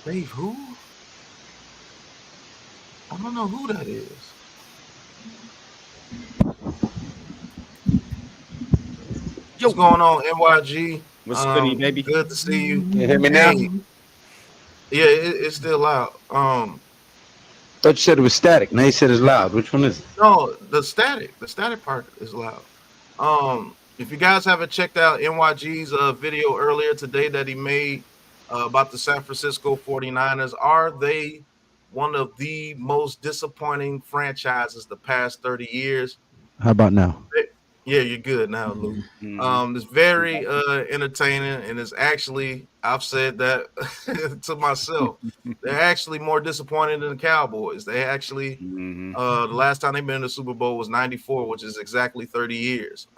Dave who? I don't know who that is. What's Yo, going on, NYG? what's goody, baby? Good to see you. Can you hear me now? Hey, yeah, it's still loud. Thought you said it was static. Now you said it's loud. Which one is it? No, the static part is loud. If you guys haven't checked out NYG's video earlier today that he made about the San Francisco 49ers, are they one of the most disappointing franchises the past 30 years? How about now? Yeah, you're good now, Lou. Mm-hmm. It's very entertaining, and it's actually I've said that to myself. They're actually more disappointing than the Cowboys. They actually Mm-hmm. the last time they've been in the Super Bowl was '94, which is exactly 30 years.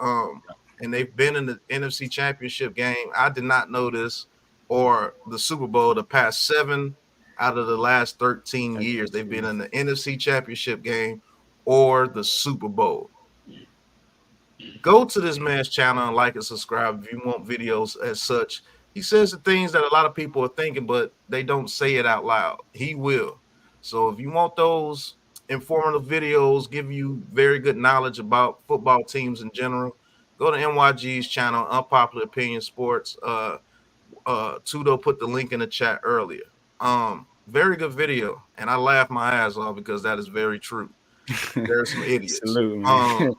And they've been in the NFC Championship game. I did not know this, or the Super Bowl the past 7 out of the last 13 years. They've been in the NFC Championship game or the Super Bowl. Go to this man's channel and like and subscribe if you want videos as such. He says the things that a lot of people are thinking, but they don't say it out loud. He will. So if you want those informative videos, give you very good knowledge about football teams in general, go to NYG's channel, Unpopular Opinion Sports. Tudo put the link in the chat earlier. Very good video, and I laughed my ass off because that is very true. There's some idiots. Salute, man. Shout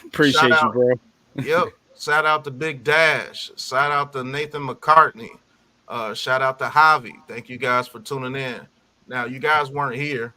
Appreciate you, out. bro. Yep. Shout out to Big Dash. Shout out to Nathan McCartney. Shout out to Javi. Thank you guys for tuning in. Now, you guys weren't here,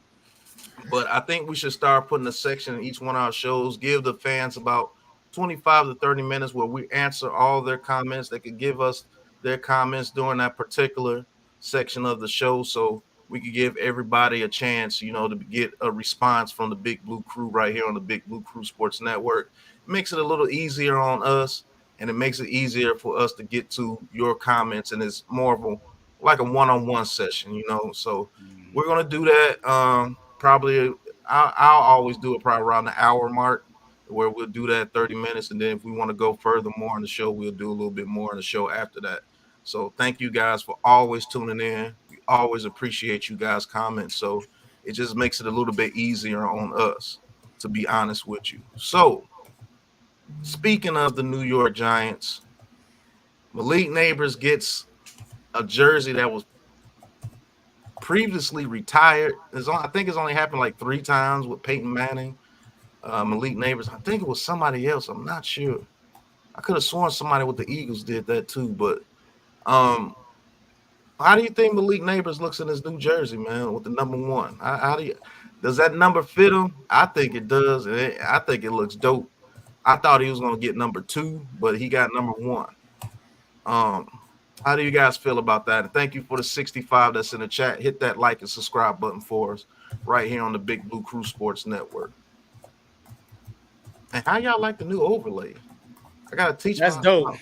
but I think we should start putting a section in each one of our shows. Give the fans about 25 to 30 minutes where we answer all their comments. They could give us their comments during that particular section of the show so we could give everybody a chance, to get a response from the Big Blue Crew right here on the Big Blue Crew Sports Network. It makes it a little easier on us, and it makes it easier for us to get to your comments, and it's more of a like a one-on-one session. So we're gonna do that. Probably I'll always do it probably around the hour mark, where we'll do that 30 minutes, and then if we want to go further more in the show, we'll do a little bit more in the show after that. So thank you guys for always tuning in. We always appreciate you guys' comments. So it just makes it a little bit easier on us, to be honest with you. So speaking of the New York Giants, Malik Neighbors gets a jersey that was previously retired. I think it's only happened like 3 times with Peyton Manning, Malik Neighbors. I think it was somebody else. I'm not sure. I could have sworn somebody with the Eagles did that too. But um, how do you think Malik Neighbors looks in his new jersey, man, with the number 1? Does that number fit him? I think it does. I think it looks dope. I thought he was going to get number 2, but he got number 1. Um, how do you guys feel about that? And thank you for the 65 that's in the chat. Hit that like and subscribe button for us right here on the Big Blue Crew Sports Network. And how y'all like the new overlay? I gotta teach That's dope.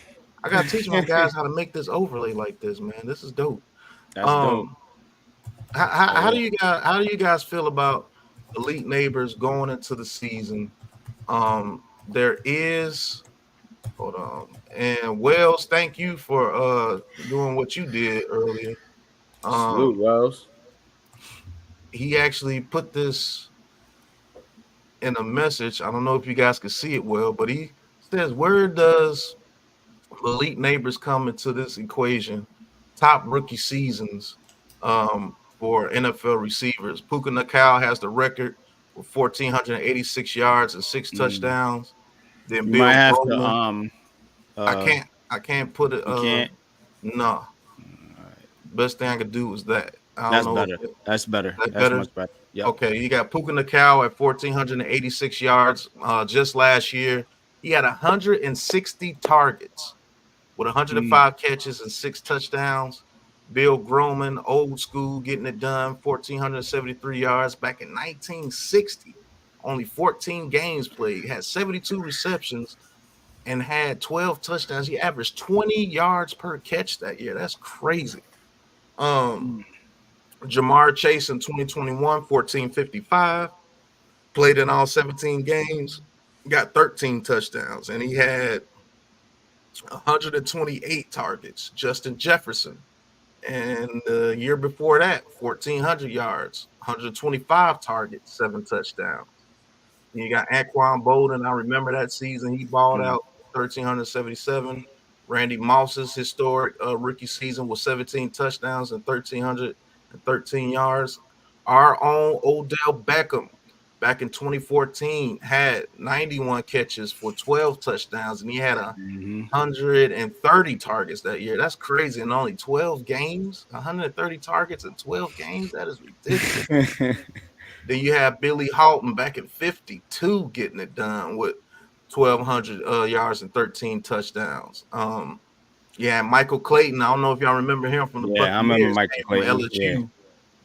my guys how to make this overlay like this, man. This is dope. That's dope. Um, how Oh, do you guys feel about Elite Neighbors going into the season? There is hold on, and Wells, thank you for doing what you did earlier. salute, Um, Wells. he actually put this in a message. I don't know if you guys can see it well, but he says, "Where does Elite Neighbors come into this equation? Top rookie seasons for NFL receivers. Puka Nakau has the record with 1,486 yards and 6 Mm. touchdowns. Then You might Bill have to Groman. I uh can't I can't put it you can't. no. Alright. Best thing I could do is that. I don't That's know better. if That's better. that That's better. much better. Yep. Okay, you got Puka Nakau at 1,486 yards just last year. He had 160 targets with Mm. 105 catches and 6 touchdowns. Bill Groman, old school, getting it done, 1,473 yards back in 1960. Only 14 games played, had 72 receptions, and had 12 touchdowns. He averaged 20 yards per catch that year. That's crazy. Um, Mm. Jamar Chase in 2021, 1,455, played in all 17 games, got 13 touchdowns, and he had 128 targets. Justin Jefferson, And the year before that, 1,400 yards, 125 targets, 7 touchdowns. And you got Anquan Bolden. I remember that season. He balled out 1,377. Randy Moss's historic rookie season was 17 touchdowns and 1,313 yards. Our own Odell Beckham back in 2014 had 91 catches for 12 touchdowns, and he had 130 targets that year. That's crazy. In only 12 games, 130 targets in 12 games. That is ridiculous. Then you have Billy Houghton back in 52 getting it done with 1,200 yards and 13 touchdowns. Yeah, Michael Clayton. I don't know if y'all remember him from the Yeah, I remember Buccaneers. Michael Came from Clayton. LSU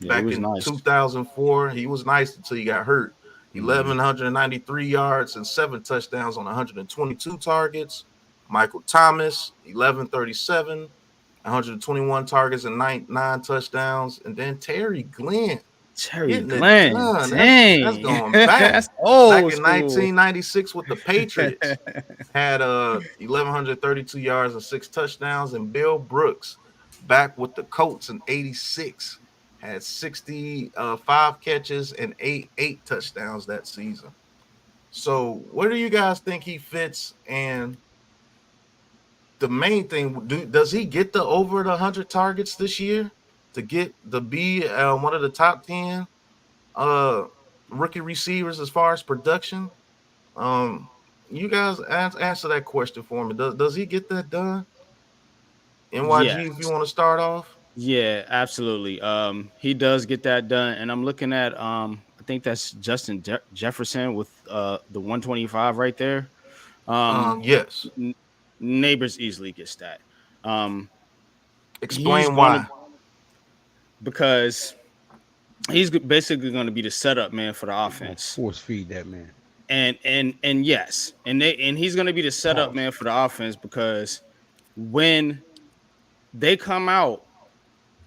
Yeah, he back was in nice. 2004. He was nice until he got hurt. 1,193 yards and 7 touchdowns on 122 targets. Michael Thomas, 1,137, 121 targets and nine touchdowns. And then Terry Glenn Terry getting it Glenn. done. Dang. That's going back. That's old Back in school. 1996 with the Patriots. Had 1,132 yards and 6 touchdowns. And Bill Brooks back with the Colts in 86. Had 65 catches and eight touchdowns that season. So where do you guys think he fits? And the main thing, does he get the over the 100 targets this year to get the be one of the top 10 rookie receivers as far as production? You guys answer that question for me. Does he get that done? NYG, if you want to start off. Yeah, absolutely. He does get that done, and I'm looking at I think that's Justin Jefferson with the 125 right there. Yes. Neighbors easily gets that. Explain why. Because he's basically going to be the setup man for the offense. Force feed that man. And yes, and he's going to be the setup man for the offense, because when they come out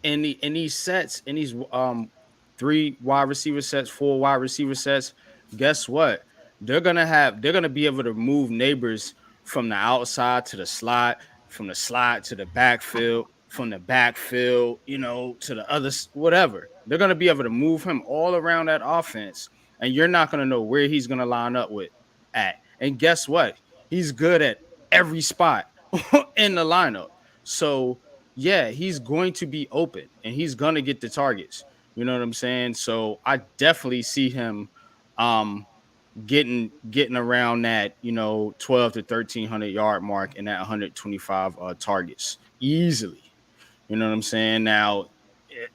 in these sets, in these 3 wide receiver sets, 4 wide receiver sets, guess what? They're gonna be able to move Neighbors from the outside to the slot, from the slot to the backfield, from the backfield, to the other, whatever. They're gonna be able to move him all around that offense, and you're not gonna know where he's gonna line up at. And guess what? He's good at every spot in the lineup. So yeah, he's going to be open and he's gonna get the targets. You know what I'm saying? So I definitely see him getting around that 12 to 1,300 yard mark and that 125 targets easily. You know what I'm saying? Now,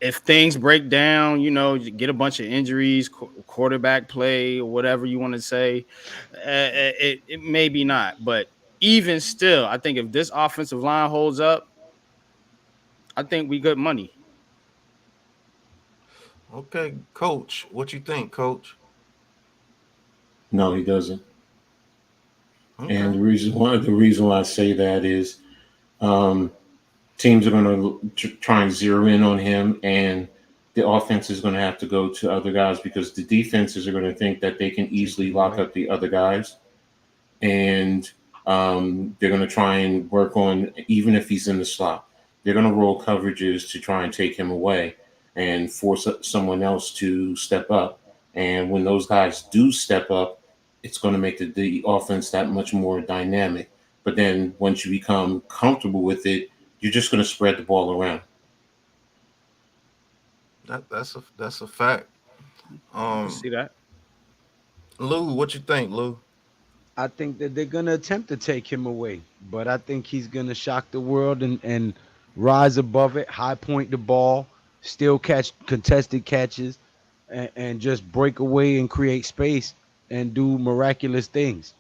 if things break down, you get a bunch of injuries, quarterback play, or whatever you want to say, it maybe not. But even still, I think if this offensive line holds up, I think we good money. Okay, Coach, what you think, Coach? No, he doesn't. Okay. And the reason why I say that is teams are going to try and zero in on him, and the offense is going to have to go to other guys, because the defenses are going to think that they can easily lock up the other guys. And they're going to try and work on, even if he's in the slot, they're going to roll coverages to try and take him away and force someone else to step up. And when those guys do step up, it's going to make the offense that much more dynamic. But then once you become comfortable with it, you're just going to spread the ball around. That's a fact. See that? Lou, what you think, Lou? I think that they're gonna attempt to take him away, but I think he's gonna shock the world and rise above it, high point the ball, still catch contested catches, and just break away and create space and do miraculous things.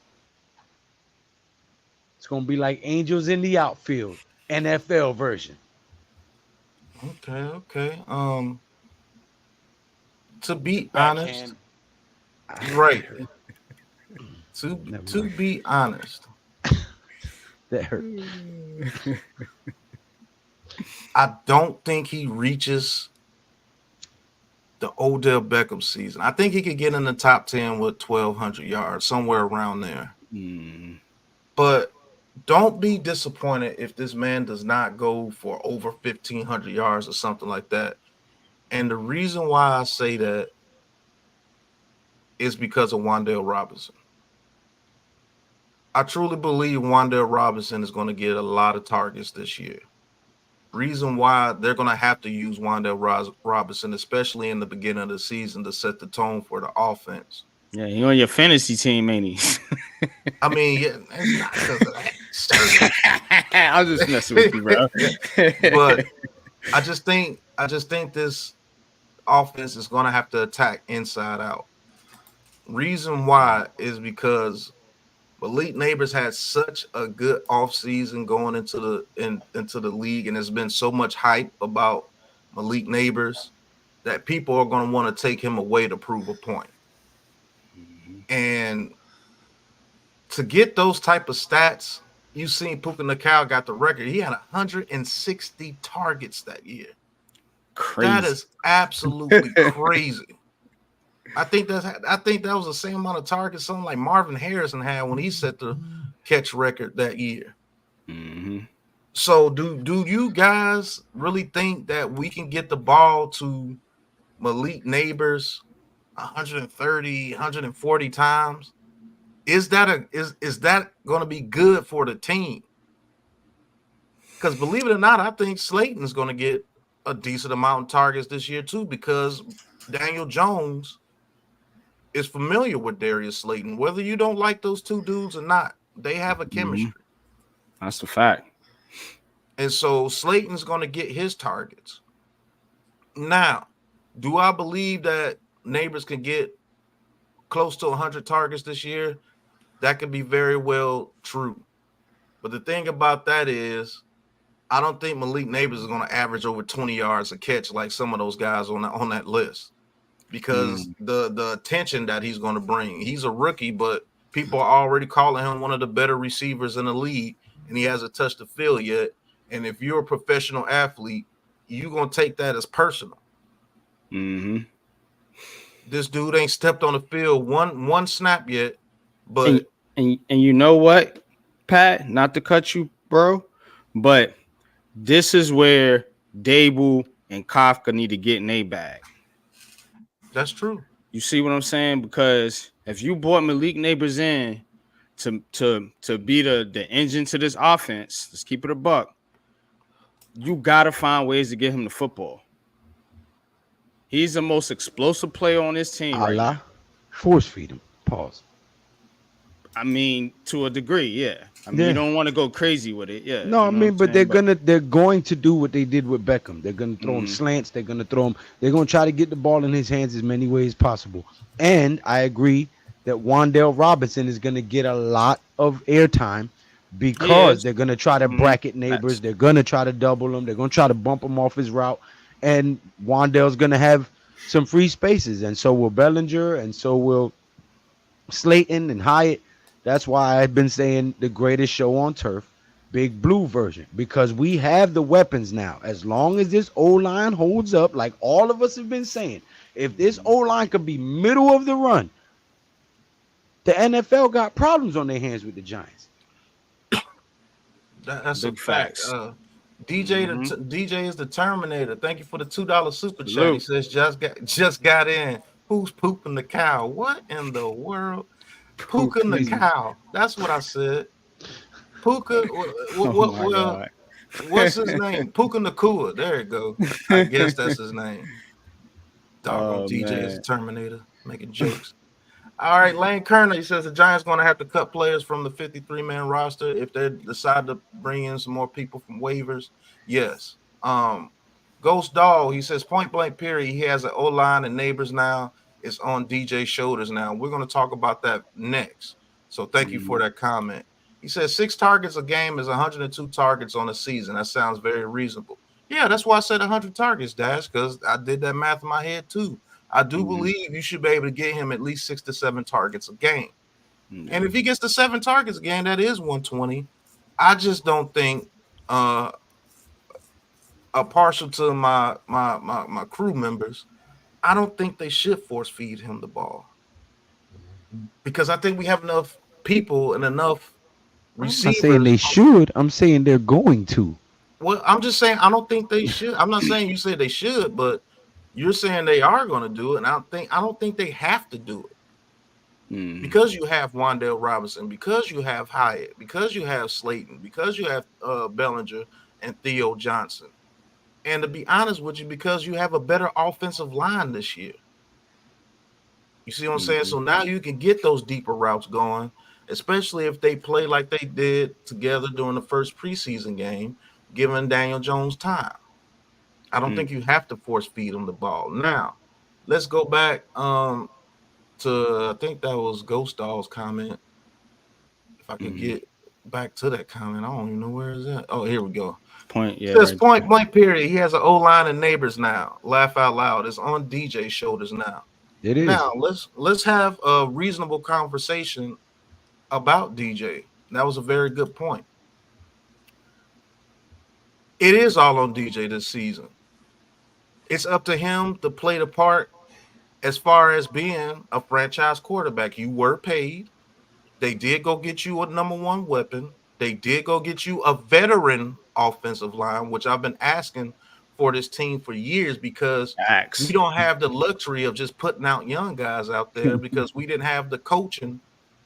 It's gonna be like Angels in the Outfield, NFL version. Okay. To be honest, right. To be honest, That hurt. I don't think he reaches the Odell Beckham season. I think he could get in the top 10 with 1,200 yards, somewhere around there. But don't be disappointed if this man does not go for over 1,500 yards or something like that. And the reason why I say that is because of Wan'Dale Robinson. I truly believe Wan'Dale Robinson is going to get a lot of targets this year. Reason why they're going to have to use Wan'Dale Robinson, especially in the beginning of the season, to set the tone for the offense. Yeah, he on your fantasy team, ain't he? I mean, yeah, it's not because of that. I was just messing with you, bro. But I just think this offense is going to have to attack inside out. Reason why is because Malik Neighbors had such a good offseason going into the league, and there's been so much hype about Malik Neighbors that people are going to want to take him away to prove a point. And to get those type of stats, you seen Puka Nacua got the record. He had 160 targets that year. Crazy. That is absolutely crazy. I think that was the same amount of targets something like Marvin Harrison had when he set the catch record that year. Mm-hmm. So do you guys really think that we can get the ball to Malik Neighbors 130, 140 times? Is that going to be good for the team? Because believe it or not, I think Slayton's going to get a decent amount of targets this year too, because Daniel Jones is familiar with Darius Slayton. Whether you don't like those two dudes or not, they have a chemistry. Mm-hmm. That's the fact. And so Slayton's going to get his targets. Now, do I believe that Neighbors can get close to 100 targets this year? That could be very well true. But the thing about that is, I don't think Malik Neighbors is going to average over 20 yards a catch like some of those guys on that list. Because the attention that he's going to bring. He's a rookie, but people are already calling him one of the better receivers in the league, and he hasn't touched the field yet. And if you're a professional athlete, you're going to take that as personal. Mm-hmm. This dude ain't stepped on the field one snap yet, but and you know what, Pat? Not to cut you, bro, but this is where Dable and Kafka need to get in a bag. That's true. You see what I'm saying? Because if you brought Malik Neighbors in to be the engine to this offense, let's keep it a buck. You gotta find ways to get him the football. He's the most explosive player on this team. Right now. Force feed him. Pause. I mean, to a degree, yeah. I mean, you don't want to go crazy with it, yeah. No, I mean, but they're going to do what they did with Beckham. They're gonna throw him slants. They're gonna try to get the ball in his hands as many ways as possible. And I agree that Wan'Dale Robinson is gonna get a lot of airtime because they're gonna try to bracket Neighbors. They're gonna try to double him. They're gonna try to bump him off his route. And Wan'Dale's gonna have some free spaces, and so will Bellinger, and so will Slayton and Hyatt. That's why I've been saying the greatest show on turf, Big Blue version, because we have the weapons now. As long as this O-line holds up, like all of us have been saying, if this O-line could be middle of the run, the NFL got problems on their hands with the Giants. That's Big a fact. facts. DJ is the Terminator. Thank you for the $2 super chat. He says just got in. Who's pooping the cow? What in the world? Puka Nacua. That's what I said. Puka. What's his name? Puka Nacua. There you go. I guess that's his name. Doggone DJ is the Terminator, making jokes. All right, Lane Kerner, he says the Giants going to have to cut players from the 53-man roster if they decide to bring in some more people from waivers. Yes. Ghost Dog, he says point blank period. He has an O-line and Neighbors now. It's on DJ's shoulders now. We're going to talk about that next. So thank you for that comment. He says 6 targets a game is 102 targets on a season. That sounds very reasonable. Yeah, that's why I said 100 targets, Dash, because I did that math in my head too. I do believe you should be able to get him at least 6 to 7 targets a game. And if he gets to 7 targets a game, that is 120. I just don't think a partial to my crew members, I don't think they should force feed him the ball, because I think we have enough people and enough I'm not saying they receivers. should. I'm saying they're going to. Well, I'm just saying I don't think they should. I'm not saying you said they should, but you're saying they are going to do it, and I don't think they have to do it because you have Wandale Robinson, because you have Hyatt, because you have Slayton, because you have Bellinger and Theo Johnson, and to be honest with you, because you have a better offensive line this year. You see what I'm saying? So now you can get those deeper routes going, especially if they play like they did together during the first preseason game, giving Daniel Jones time. I don't think you have to force feed him the ball. Now, let's go back to I think that was Ghost Doll's comment. If I could get back to that comment, I don't even know where is that. Oh, here we go. Point, yeah. Says Right point blank period. He has an O line and neighbors now. Laugh out loud. It's on DJ's shoulders now. It is. Now let's have a reasonable conversation about DJ. That was a very good point. It is all on DJ this season. It's up to him to play the part as far as being a franchise quarterback. You were paid. They did go get you a number one weapon. They did go get you a veteran offensive line, which I've been asking for this team for years because we don't have the luxury of just putting out young guys out there because we didn't have the coaching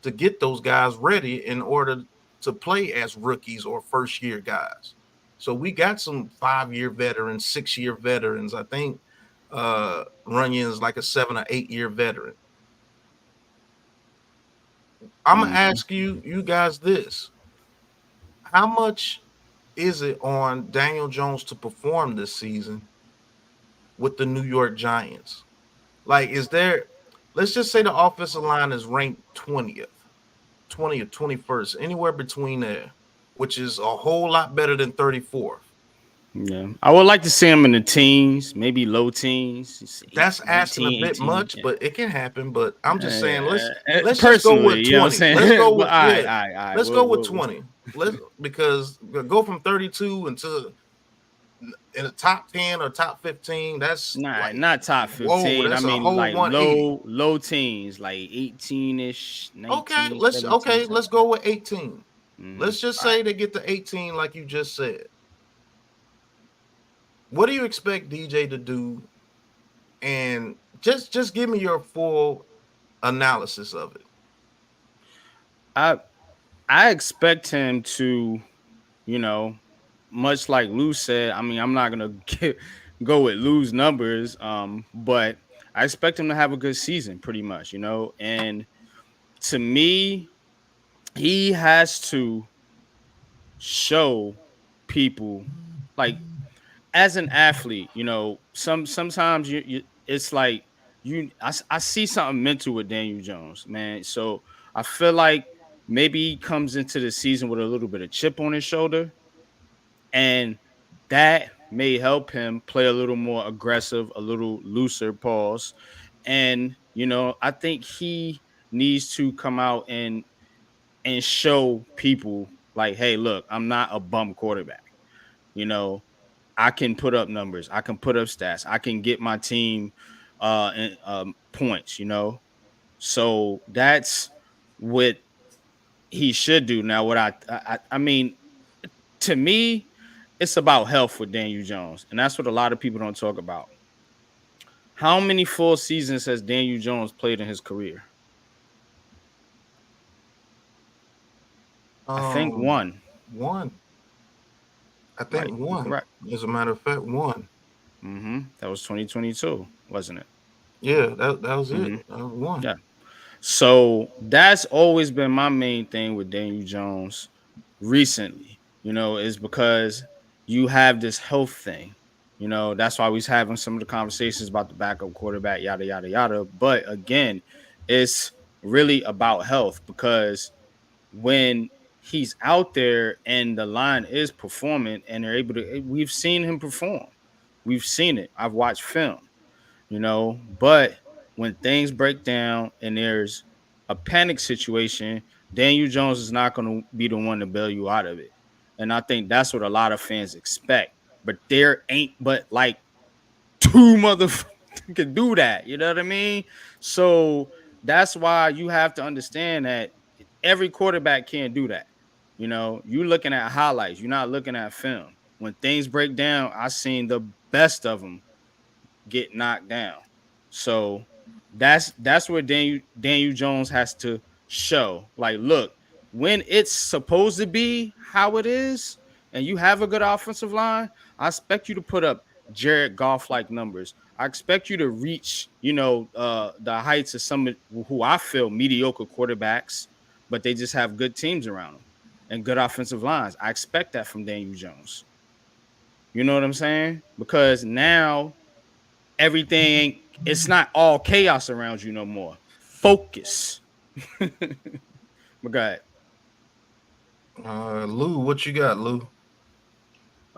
to get those guys ready in order to play as rookies or first year guys. So we got some 5-year veterans, 6-year veterans. I think Runyon is like a 7 or 8 year veteran. I'm gonna ask you guys this: how much is it on Daniel Jones to perform this season with the New York Giants? Like, is there? Let's just say the offensive line is ranked 20th, 20th, 21st, anywhere between there, which is a whole lot better than 34th. Yeah, I would like to see him in the teens, maybe low teens. That's 18, asking a bit 18, much, yeah. but it can happen. But I'm just saying, let's just personally, go with 20. you know what I'm saying? Let's go with All right. let's go with 20. Let's because go from 32 into in the top 10 or top 15. That's not top 15. Whoa, that's I mean, a whole like 180. low teens, like 18ish. 19, Okay, let's 17, let's go with 18. Mhm. Let's just say they get to 18, like you just said. What do you expect DJ to do? And just give me your full analysis of it. I expect him to, you know, much like Lou said. I mean, I'm not gonna go with Lou's numbers, but I expect him to have a good season, pretty much, you know. And to me, he has to show people, like, as an athlete, you know, sometimes you it's like I see something mental with Daniel Jones, man. So I feel like maybe he comes into the season with a little bit of chip on his shoulder, and that may help him play a little more aggressive, a little looser pause. And you know, I think he needs to come out and show people like, hey, look, I'm not a bum quarterback. You know, I can put up numbers. I can put up stats. I can get my team points, you know. So that's what he should do. Now, what I mean, to me, it's about health with Daniel Jones. And that's what a lot of people don't talk about. How many full seasons has Daniel Jones played in his career? I think one. One. I think Right. one. Right. As a matter of fact, one. That was 2022, wasn't it? Yeah, that was it. One. Yeah. So that's always been my main thing with Daniel Jones recently, you know, is because you have this health thing. You know, that's why we're having some of the conversations about the backup quarterback, yada, yada, yada. But again, it's really about health because when he's out there and the line is performing and they're able to, we've seen him perform. We've seen it. I've watched film, you know, but when things break down and there's a panic situation, Daniel Jones is not going to be the one to bail you out of it. And I think that's what a lot of fans expect. But there ain't but like two motherfuckers can do that. You know what I mean? So that's why you have to understand that every quarterback can't do that. You know, you looking at highlights, you're not looking at film. When things break down, I seen the best of them get knocked down. So that's where Daniel Jones has to show. Like, look, when it's supposed to be how it is, and you have a good offensive line, I expect you to put up Jared Goff like numbers. I expect you to reach, the heights of some who I feel mediocre quarterbacks, but they just have good teams around them and good offensive lines. I expect that from Daniel Jones. You know what I'm saying? Because now everything, it's not all chaos around you no more. Focus. But go ahead. Lou, what you got, Lou?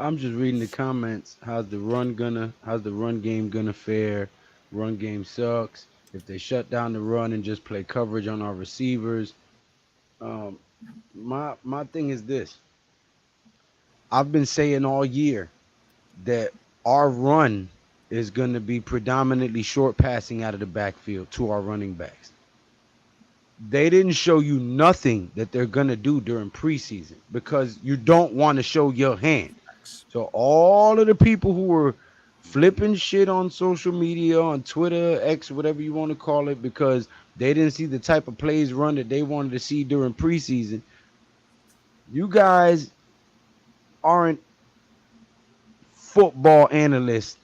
I'm just reading the comments. How's the run game gonna fare? Run game sucks. If they shut down the run and just play coverage on our receivers. Um, my thing is this. I've been saying all year that our run is gonna be predominantly short passing out of the backfield to our running backs. They didn't show you nothing that they're gonna do during preseason because you don't want to show your hand. So all of the people who were flipping shit on social media, on Twitter, X, whatever you want to call it, because they didn't see the type of plays run that they wanted to see during preseason. You guys aren't football analysts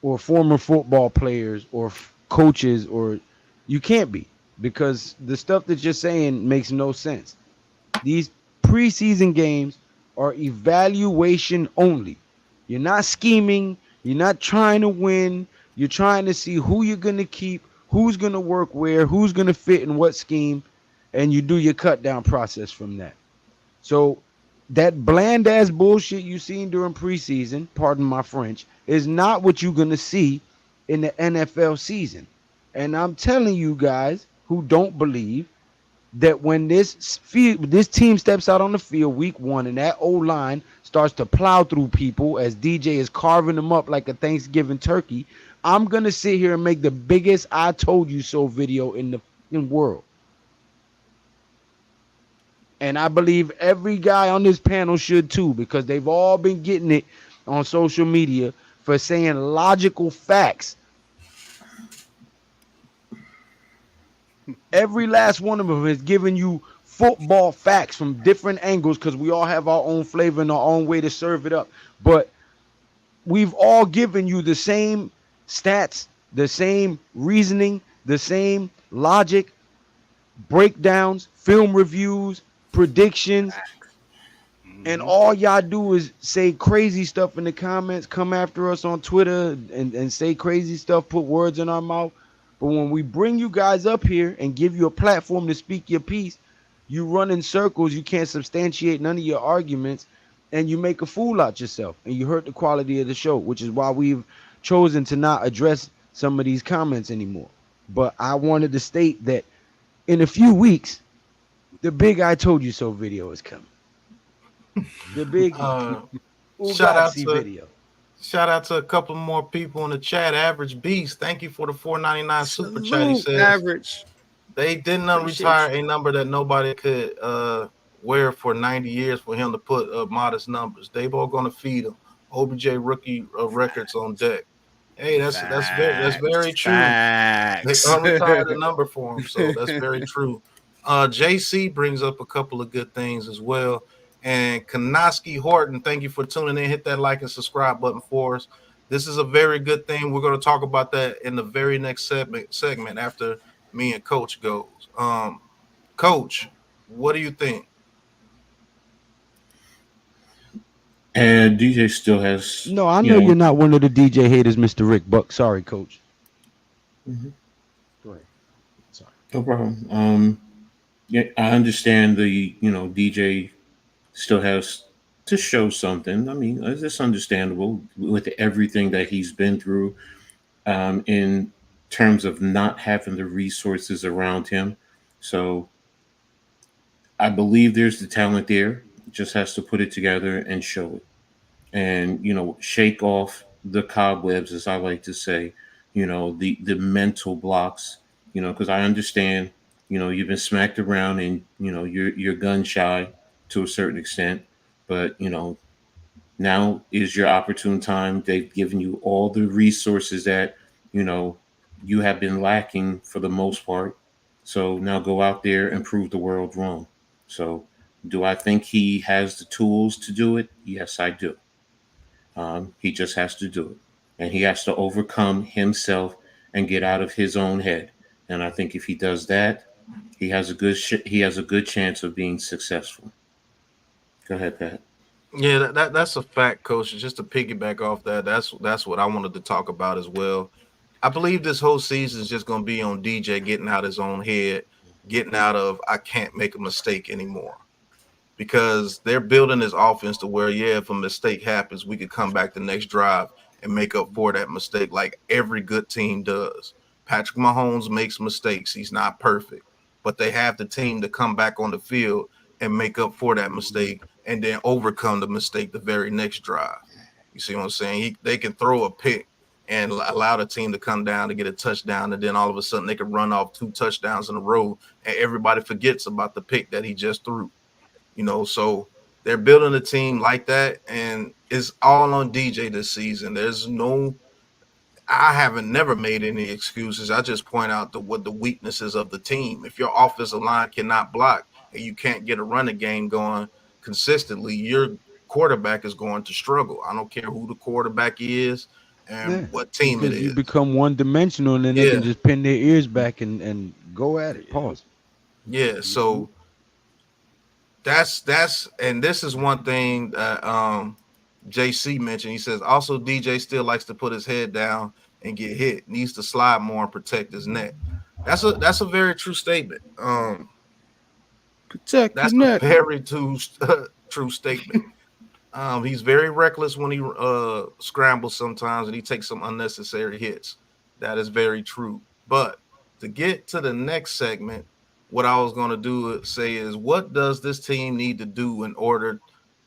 or former football players or coaches, or you can't be, because the stuff that you're saying makes no sense. These preseason games are evaluation only. You're not scheming. You're not trying to win. You're trying to see who you're going to keep, who's going to work where, who's going to fit in what scheme, and you do your cut down process from that. So that bland ass bullshit you seen during preseason, pardon my French, is not what you're going to see in the NFL season. And I'm telling you guys who don't believe that when this team steps out on the field week one and that O line starts to plow through people as DJ is carving them up like a Thanksgiving turkey, I'm gonna sit here and make the biggest "I told you so" video in the world. And I believe every guy on this panel should too, because they've all been getting it on social media for saying logical facts. Every last one of them is giving you football facts from different angles because we all have our own flavor and our own way to serve it up. But we've all given you the same stats, the same reasoning, the same logic, breakdowns, film reviews, predictions. And all y'all do is say crazy stuff in the comments, come after us on Twitter and say crazy stuff, put words in our mouth. But when we bring you guys up here and give you a platform to speak your piece, you run in circles, you can't substantiate none of your arguments, and you make a fool out yourself, and you hurt the quality of the show, which is why we've chosen to not address some of these comments anymore. But I wanted to state that in a few weeks, the big "I told you so" video is coming. The big Shout out Ugazi to video. Shout out to a couple more people in the chat. Average Beast, thank you for the $4.99 super chat. He Salute, says average. they did not Appreciate retire you. a number that nobody could wear for 90 years for him to put modest numbers. They both going to feed him. OBJ rookie records on deck. Hey, that's very true. They Facts. unretired the number for him, so that's very true. JC brings up a couple of good things as well. And Kanoski Horton, thank you for tuning in. Hit that like and subscribe button for us. This is a very good thing. We're going to talk about that in the very next segment after me and Coach goes. Coach, what do you think? And DJ still has. No, I know you're not one of the DJ haters, Mr. Rick Buck. Sorry, Coach. Mhm. Go ahead. Sorry. No problem. Yeah, I understand the DJ still has to show something. I mean, it's understandable with everything that he's been through, in terms of not having the resources around him. So I believe there's the talent there. Just has to put it together and show it, and shake off the cobwebs, as I like to say. The mental blocks. Because I understand. You've been smacked around, and you're gun shy. to a certain extent. But now is your opportune time. They've given you all the resources that you know you have been lacking for the most part. So now go out there and prove the world wrong. So do I think he has the tools to do it? Yes, I do. He just has to do it, and he has to overcome himself and get out of his own head. And I think if he does that, he has a good chance of being successful. Go ahead, Pat. Yeah, that's a fact, coach. Just to piggyback off that, that's what I wanted to talk about as well. I believe this whole season is just going to be on DJ getting out his own head, getting out of I can't make a mistake anymore. Because they're building this offense to where, yeah, if a mistake happens, we could come back the next drive and make up for that mistake like every good team does. Patrick Mahomes makes mistakes. He's not perfect, but they have the team to come back on the field and make up for that mistake and then overcome the mistake the very next drive. You see what I'm saying? They can throw a pick and allow the team to come down to get a touchdown, and then all of a sudden they can run off 2 touchdowns in a row, and everybody forgets about the pick that he just threw. So they're building a team like that, and it's all on DJ this season. I haven't never made any excuses. I just point out what the weaknesses of the team. If your offensive line cannot block and you can't get a running game going consistently, your quarterback is going to struggle. I don't care who the quarterback is and what team it Because you is. become one dimensional, and then they Yeah. can just pin their ears back and go at it. Pause. Yeah, so that's and this is one thing that JC mentioned. He says also DJ still likes to put his head down and get hit. Needs to slide more and protect his neck. That's a very true statement. Protect That's your a neck. very true statement. He's very reckless when he scrambles sometimes, and he takes some unnecessary hits. That is very true. But to get to the next segment, what I was going to say is, what does this team need to do in order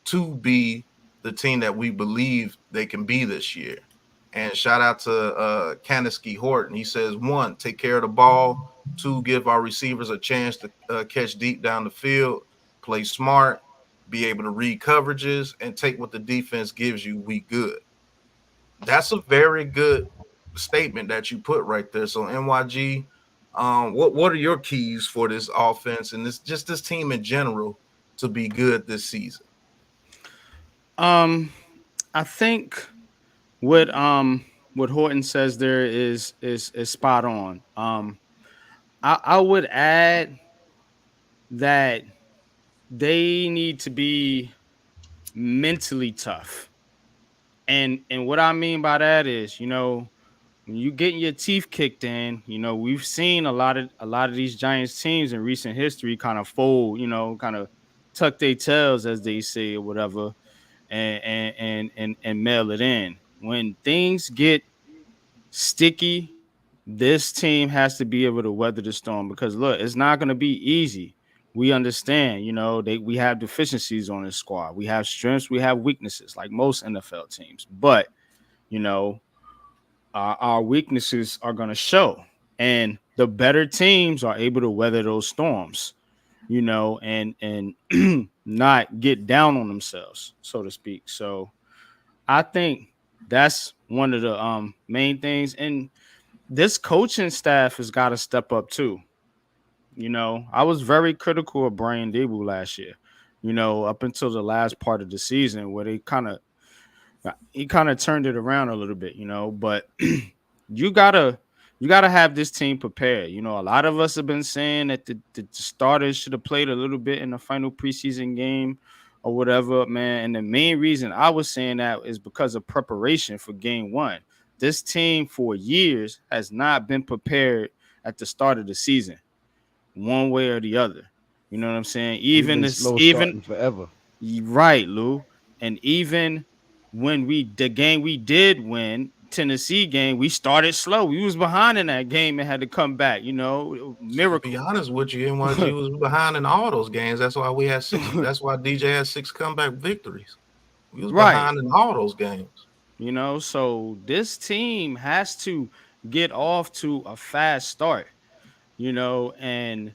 to be the team that we believe they can be this year? And shout out to Kanisky Horton. He says, 1, take care of the ball. 2, give our receivers a chance to catch deep down the field, play smart, be able to read coverages, and take what the defense gives you. We good. That's a very good statement that you put right there. So NYG, what are your keys for this offense and this team in general to be good this season? I think what Horton says there is spot on. I would add that they need to be mentally tough. And what I mean by that is, when you getting your teeth kicked in, we've seen a lot of these Giants teams in recent history kind of fold, kind of tuck their tails, as they say, or whatever, and mail it in. When things get sticky, this team has to be able to weather the storm, because look, it's not going to be easy. We understand, we have deficiencies on this squad. We have strengths, we have weaknesses, like most NFL teams. But you know, our weaknesses are going to show, and the better teams are able to weather those storms, and not get down on themselves, so to speak. So I think that's one of the main things. And this coaching staff has got to step up too. I was very critical of Brian Dable last year, up until the last part of the season, where he kind of turned it around a little bit, but you gotta have this team prepared. A lot of us have been saying that the starters should have played a little bit in the final preseason game or whatever, man. And the main reason I was saying that is because of preparation for game 1. This team for years has not been prepared at the start of the season, one way or the other. You know what I'm saying? Even forever. Right, Lou. And even when the game we did win, Tennessee game, we started slow. We was behind in that game and had to come back. Miracle. To be honest with you, NYG was behind in all those games. That's why we had 6. That's why DJ had 6 comeback victories. We was behind in all those games. So this team has to get off to a fast start. And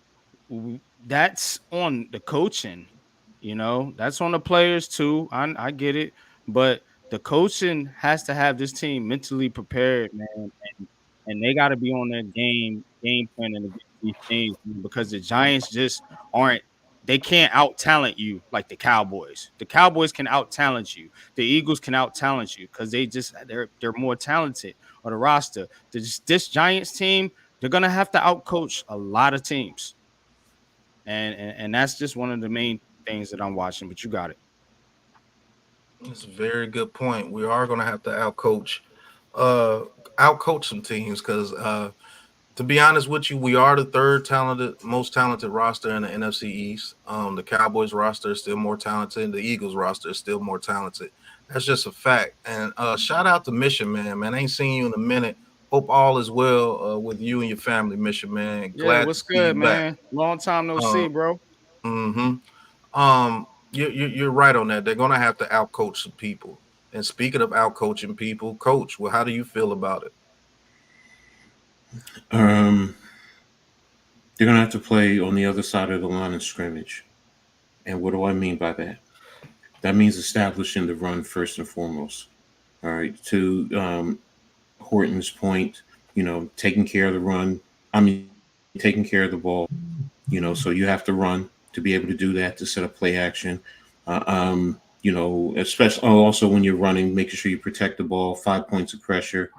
that's on the coaching. You know, that's on the players too. I get it, but the coaching has to have this team mentally prepared, man, and they got to be on their game planning against these teams because the Giants just aren't. They can't out talent you like the Cowboys. The Cowboys can out talent you. The Eagles can out talent you because they're more talented on the roster. This Giants team, they're gonna have to outcoach a lot of teams, and that's just one of the main things that I'm watching. But you got it. That's a very good point. We are going to have to outcoach some teams because, to be honest with you, we are the most talented roster in the NFC East. The Cowboys roster is still more talented. The Eagles roster is still more talented. That's just a fact. And shout out to Mission Man. Man, I ain't seen you in a minute. Hope all is well with you and your family, Mission Man. Yeah, Glad to what's see you good, back. man? Long time no see, bro. Mm-hmm. You're right on that. They're gonna have to outcoach some people. And speaking of outcoaching people, Coach, well, how do you feel about it? Um, they're gonna have to play on the other side of the line of scrimmage. And what do I mean by that? That means establishing the run first and foremost. All right. To Horton's point, taking care of the run. I mean, taking care of the ball. So you have to run to be able to do that to set up play action. Especially also when you're running, making sure you protect the ball, 5 points of pressure.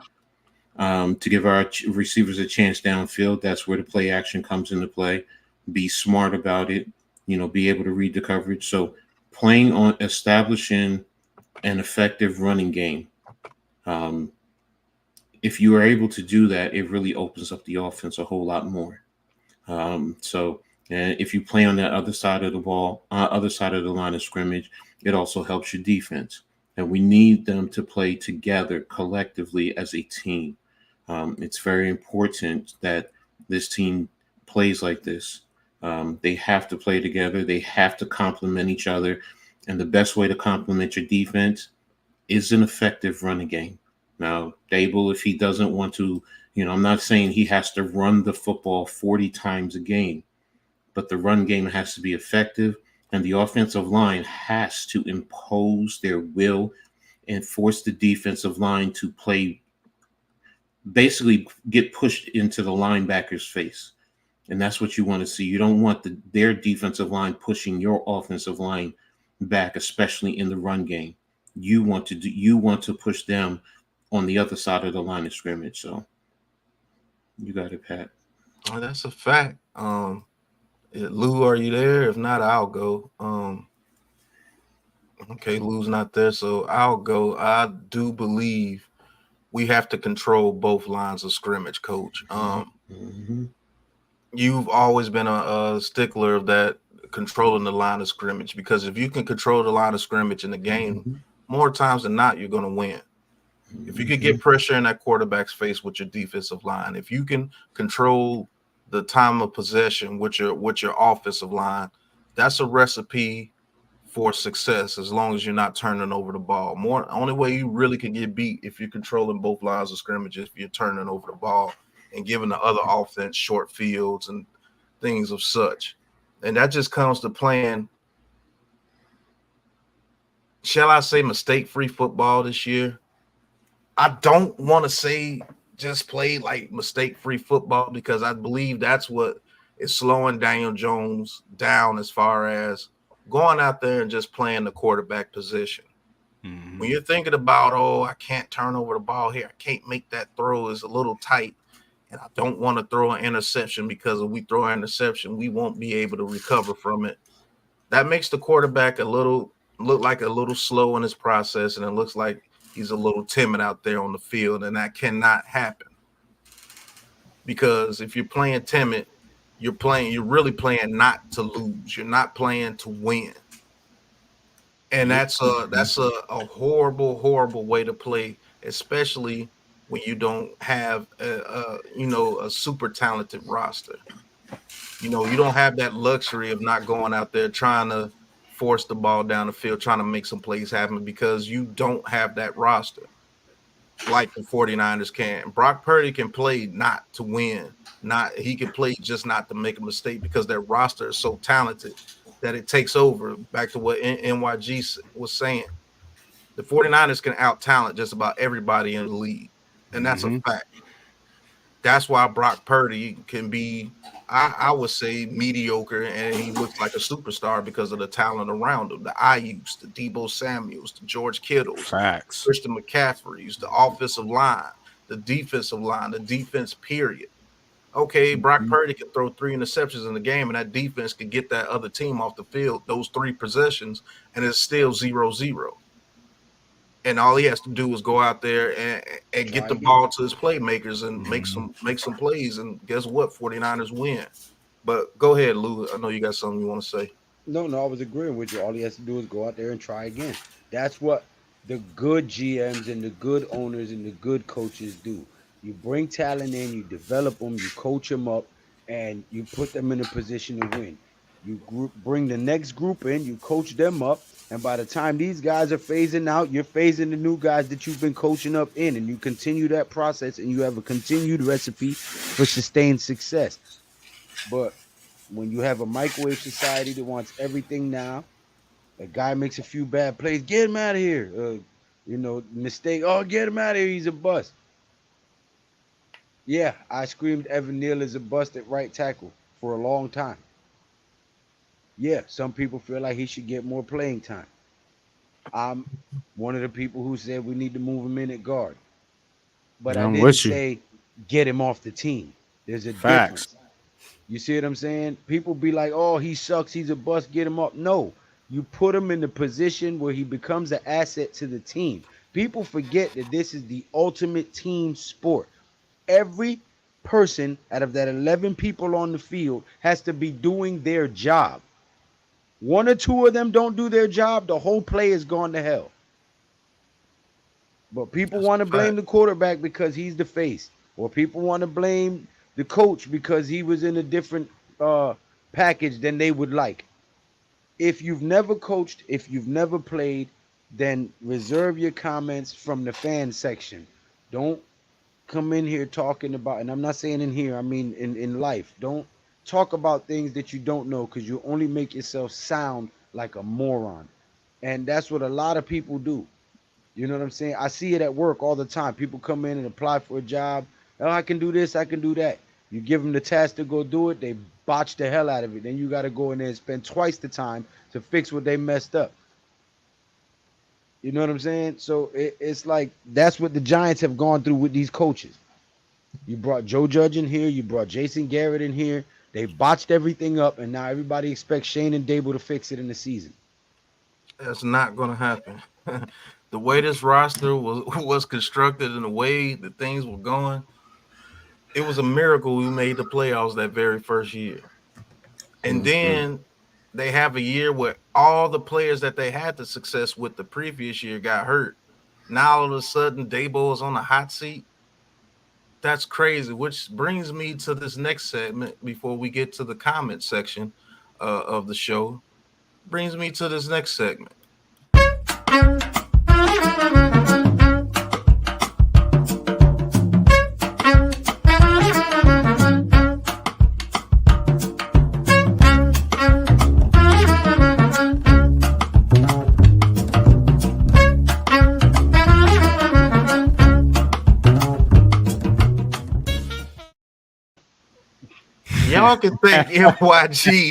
To give our receivers a chance downfield, that's where the play action comes into play. Be smart about it, be able to read the coverage. So playing on establishing an effective running game. If you are able to do that, it really opens up the offense a whole lot more. And if you play on that other side of the ball, other side of the line of scrimmage, it also helps your defense. And we need them to play together collectively as a team. It's very important that this team plays like this. They have to play together. They have to complement each other. And the best way to complement your defense is an effective running game. Now, Dable, if he doesn't want to, I'm not saying he has to run the football 40 times a game, but the run game has to be effective, and the offensive line has to impose their will and force the defensive line to play, basically get pushed into the linebacker's face. And that's what you want to see. You don't want their defensive line pushing your offensive line back, especially in the run game. You want to push them on the other side of the line of scrimmage. So you got it, Pat. Oh, that's a fact. Lou, are you there? If not, I'll go. Okay, Lou's not there, so I'll go. I do believe we have to control both lines of scrimmage, Coach. You've always been a stickler of that, controlling the line of scrimmage, because if you can control the line of scrimmage in the game, more times than not, you're going to win. If you could get pressure in that quarterback's face with your defensive line, if you can control the time of possession with your offensive line, that's a recipe for success as long as you're not turning over the ball. Only way you really can get beat if you're controlling both lines of scrimmage is if you're turning over the ball and giving the other offense short fields and things of such. And that just comes to playing, shall I say, mistake-free football this year. I don't want to say just play like mistake-free football, because I believe that's what is slowing Daniel Jones down as far as going out there and just playing the quarterback position. Mm-hmm. When you're thinking about, I can't turn over the ball here, I can't make that throw, is a little tight, and I don't want to throw an interception, because if we throw an interception, we won't be able to recover from it. That makes the quarterback look like a little slow in his process, and it looks like he's a little timid out there on the field, and that cannot happen. Because if you're playing timid, you're really playing not to lose. You're not playing to win. And that's a horrible, horrible way to play, especially when you don't have a super talented roster. You don't have that luxury of not going out there trying to force the ball down the field, trying to make some plays happen, because you don't have that roster like the 49ers can. Brock Purdy can play not to win. He can play just not to make a mistake, because their roster is so talented that it takes over. Back to what NYG was saying, the 49ers can out talent just about everybody in the league, and that's a fact. That's why Brock Purdy can be, I would say, mediocre, and he looks like a superstar because of the talent around him. The Ayuks, the Deebo Samuels, the George Kittles, Facts. Christian McCaffreys, the offensive line, the defensive line, the defense, period. Okay, Brock Purdy could throw 3 interceptions in the game, and that defense could get that other team off the field, those 3 possessions, and it's still 0-0. And all he has to do is go out there and get the ball to his playmakers and make some plays. And guess what? 49ers win. But go ahead, Lou. I know you got something you want to say. No, I was agreeing with you. All he has to do is go out there and try again. That's what the good GMs and the good owners and the good coaches do. You bring talent in, you develop them, you coach them up, and you put them in a position to win. You bring the next group in, you coach them up, and by the time these guys are phasing out, you're phasing the new guys that you've been coaching up in, and you continue that process, and you have a continued recipe for sustained success. But when you have a microwave society that wants everything now, a guy makes a few bad plays, get him out of here. Mistake, get him out of here, he's a bust. Yeah, I screamed Evan Neal is a bust at right tackle for a long time. Yeah, some people feel like he should get more playing time. I'm one of the people who said we need to move him in at guard. But I didn't say get him off the team. There's a difference. You see what I'm saying? People be like, oh, he sucks, he's a bust, get him up. No, you put him in the position where he becomes an asset to the team. People forget that this is the ultimate team sport. Every person out of that 11 people on the field has to be doing their job. 1 or 2 of them don't do their job, the whole play is gone to hell. But people want to blame the quarterback because he's the face, or people want to blame the coach because he was in a different package than they would like. If you've never coached, if you've never played, then reserve your comments from the fan section. Don't come in here talking about, and I'm not saying in here, I mean in life, don't talk about things that you don't know, because you only make yourself sound like a moron. And that's what a lot of people do. You know what I'm saying? I see it at work all the time. People come in and apply for a job. Oh, I can do this, I can do that. You give them the task to go do it, they botch the hell out of it. Then you got to go in there and spend twice the time to fix what they messed up. You know what I'm saying? So it's like that's what the Giants have gone through with these coaches. You brought Joe Judge in here, you brought Jason Garrett in here. They botched everything up, and now everybody expects Shane and Dable to fix it in the season. That's not going to happen. The way this roster was constructed and the way that things were going, it was a miracle we made the playoffs that very first year. And then they have a year where all the players that they had the success with the previous year got hurt. Now all of a sudden, Dable is on the hot seat. That's crazy, which brings me to this next segment before we get to the comment section of the show. Brings me to this next segment. Y'all can thank NYG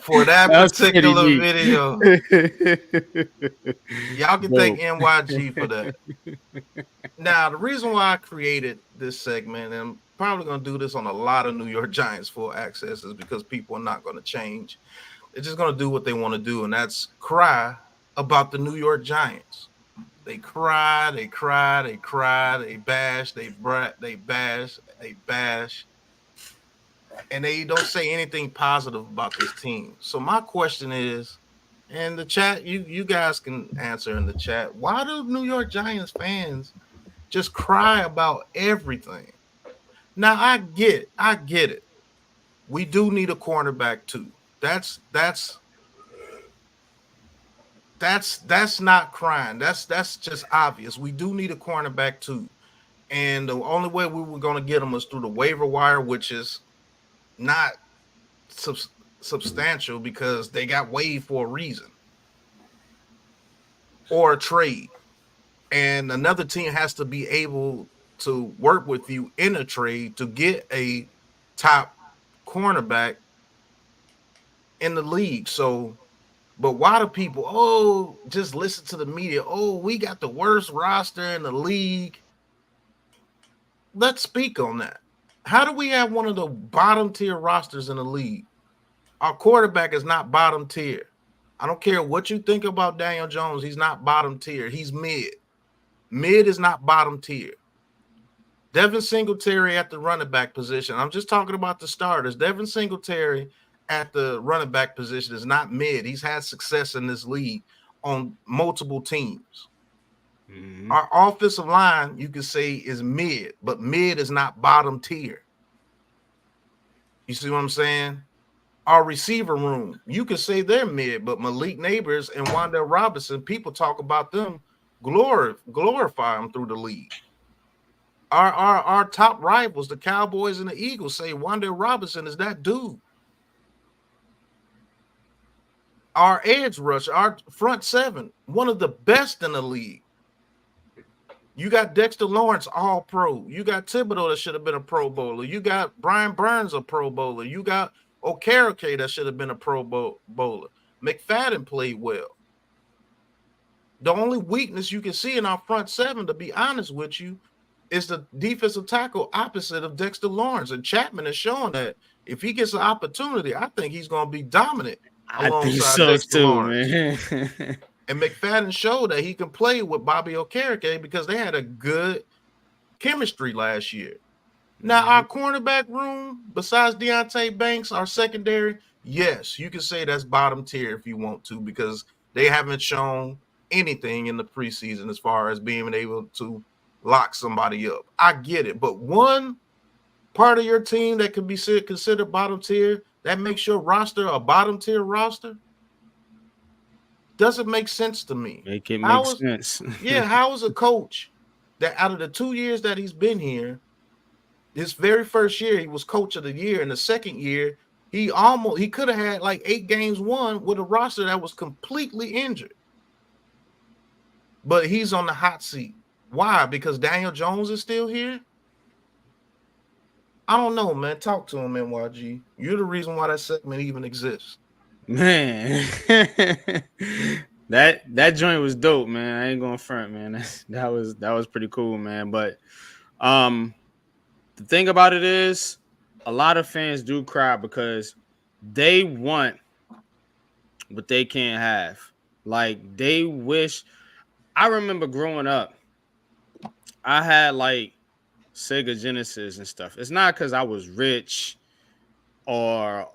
for that particular video. Y'all can thank NYG for that. Now, the reason why I created this segment, and I'm probably going to do this on a lot of New York Giants full access, is because people are not going to change. They're just going to do what they want to do, and that's cry about the New York Giants. They cry, they bash, they bash, and they don't say anything positive about this team. So my question is, and the chat, you guys can answer in the chat, why do New York Giants fans just cry about everything? Now I get it. We do need a cornerback too. That's not crying. That's just obvious. We do need a cornerback too. And the only way we were going to get him was through the waiver wire, which is not substantial because they got waived for a reason or a trade. And another team has to be able to work with you in a trade to get a top cornerback in the league. So, but why do people, just listen to the media? Oh, we got the worst roster in the league. Let's speak on that. How do we have one of the bottom tier rosters in the league? Our quarterback is not bottom tier. I don't care what you think about Daniel Jones. He's not bottom tier. He's mid. Mid is not bottom tier. Devin Singletary at the running back position. I'm just talking about the starters. Devin Singletary at the running back position is not mid. He's had success in this league on multiple teams. Mm-hmm. Our offensive line, you could say, is mid, but mid is not bottom tier. You see what I'm saying? Our receiver room, you could say they're mid, but Malik Neighbors and Wan'Dale Robinson, people talk about them, glorify them through the league. Our top rivals, the Cowboys and the Eagles, say Wan'Dale Robinson is that dude. Our edge rush, our front seven, one of the best in the league. You got Dexter Lawrence, all pro. You got Thibodeau that should have been a Pro Bowler. You got Brian Burns, a Pro Bowler. You got Okereke that should have been a Pro Bowler. McFadden played well. The only weakness you can see in our front seven, to be honest with you, is the defensive tackle opposite of Dexter Lawrence. And Chapman is showing that if he gets an opportunity, I think he's going to be dominant alongside Dexter Lawrence. Man. And McFadden showed that he can play with Bobby Okereke because they had a good chemistry last year. Now, our cornerback room, besides Deonte Banks, our secondary, yes, you can say that's bottom tier if you want to, because they haven't shown anything in the preseason as far as being able to lock somebody up. I get it. But one part of your team that could be considered bottom tier, that makes your roster a bottom tier roster, doesn't make sense to me. Make it make sense. Yeah, how is a coach that out of the 2 years that he's been here, his very first year he was coach of the year, and the second year he could have had like 8 games won with a roster that was completely injured. But he's on the hot seat. Why? Because Daniel Jones is still here? I don't know, man. Talk to him, NYG. You're the reason why that segment even exists. Man, that joint was dope, man. I ain't going front, man. That was pretty cool, man. But the thing about it is, a lot of fans do cry because they want what they can't have. Like, they wish. I remember growing up, I had like Sega Genesis and stuff. It's not because I was rich or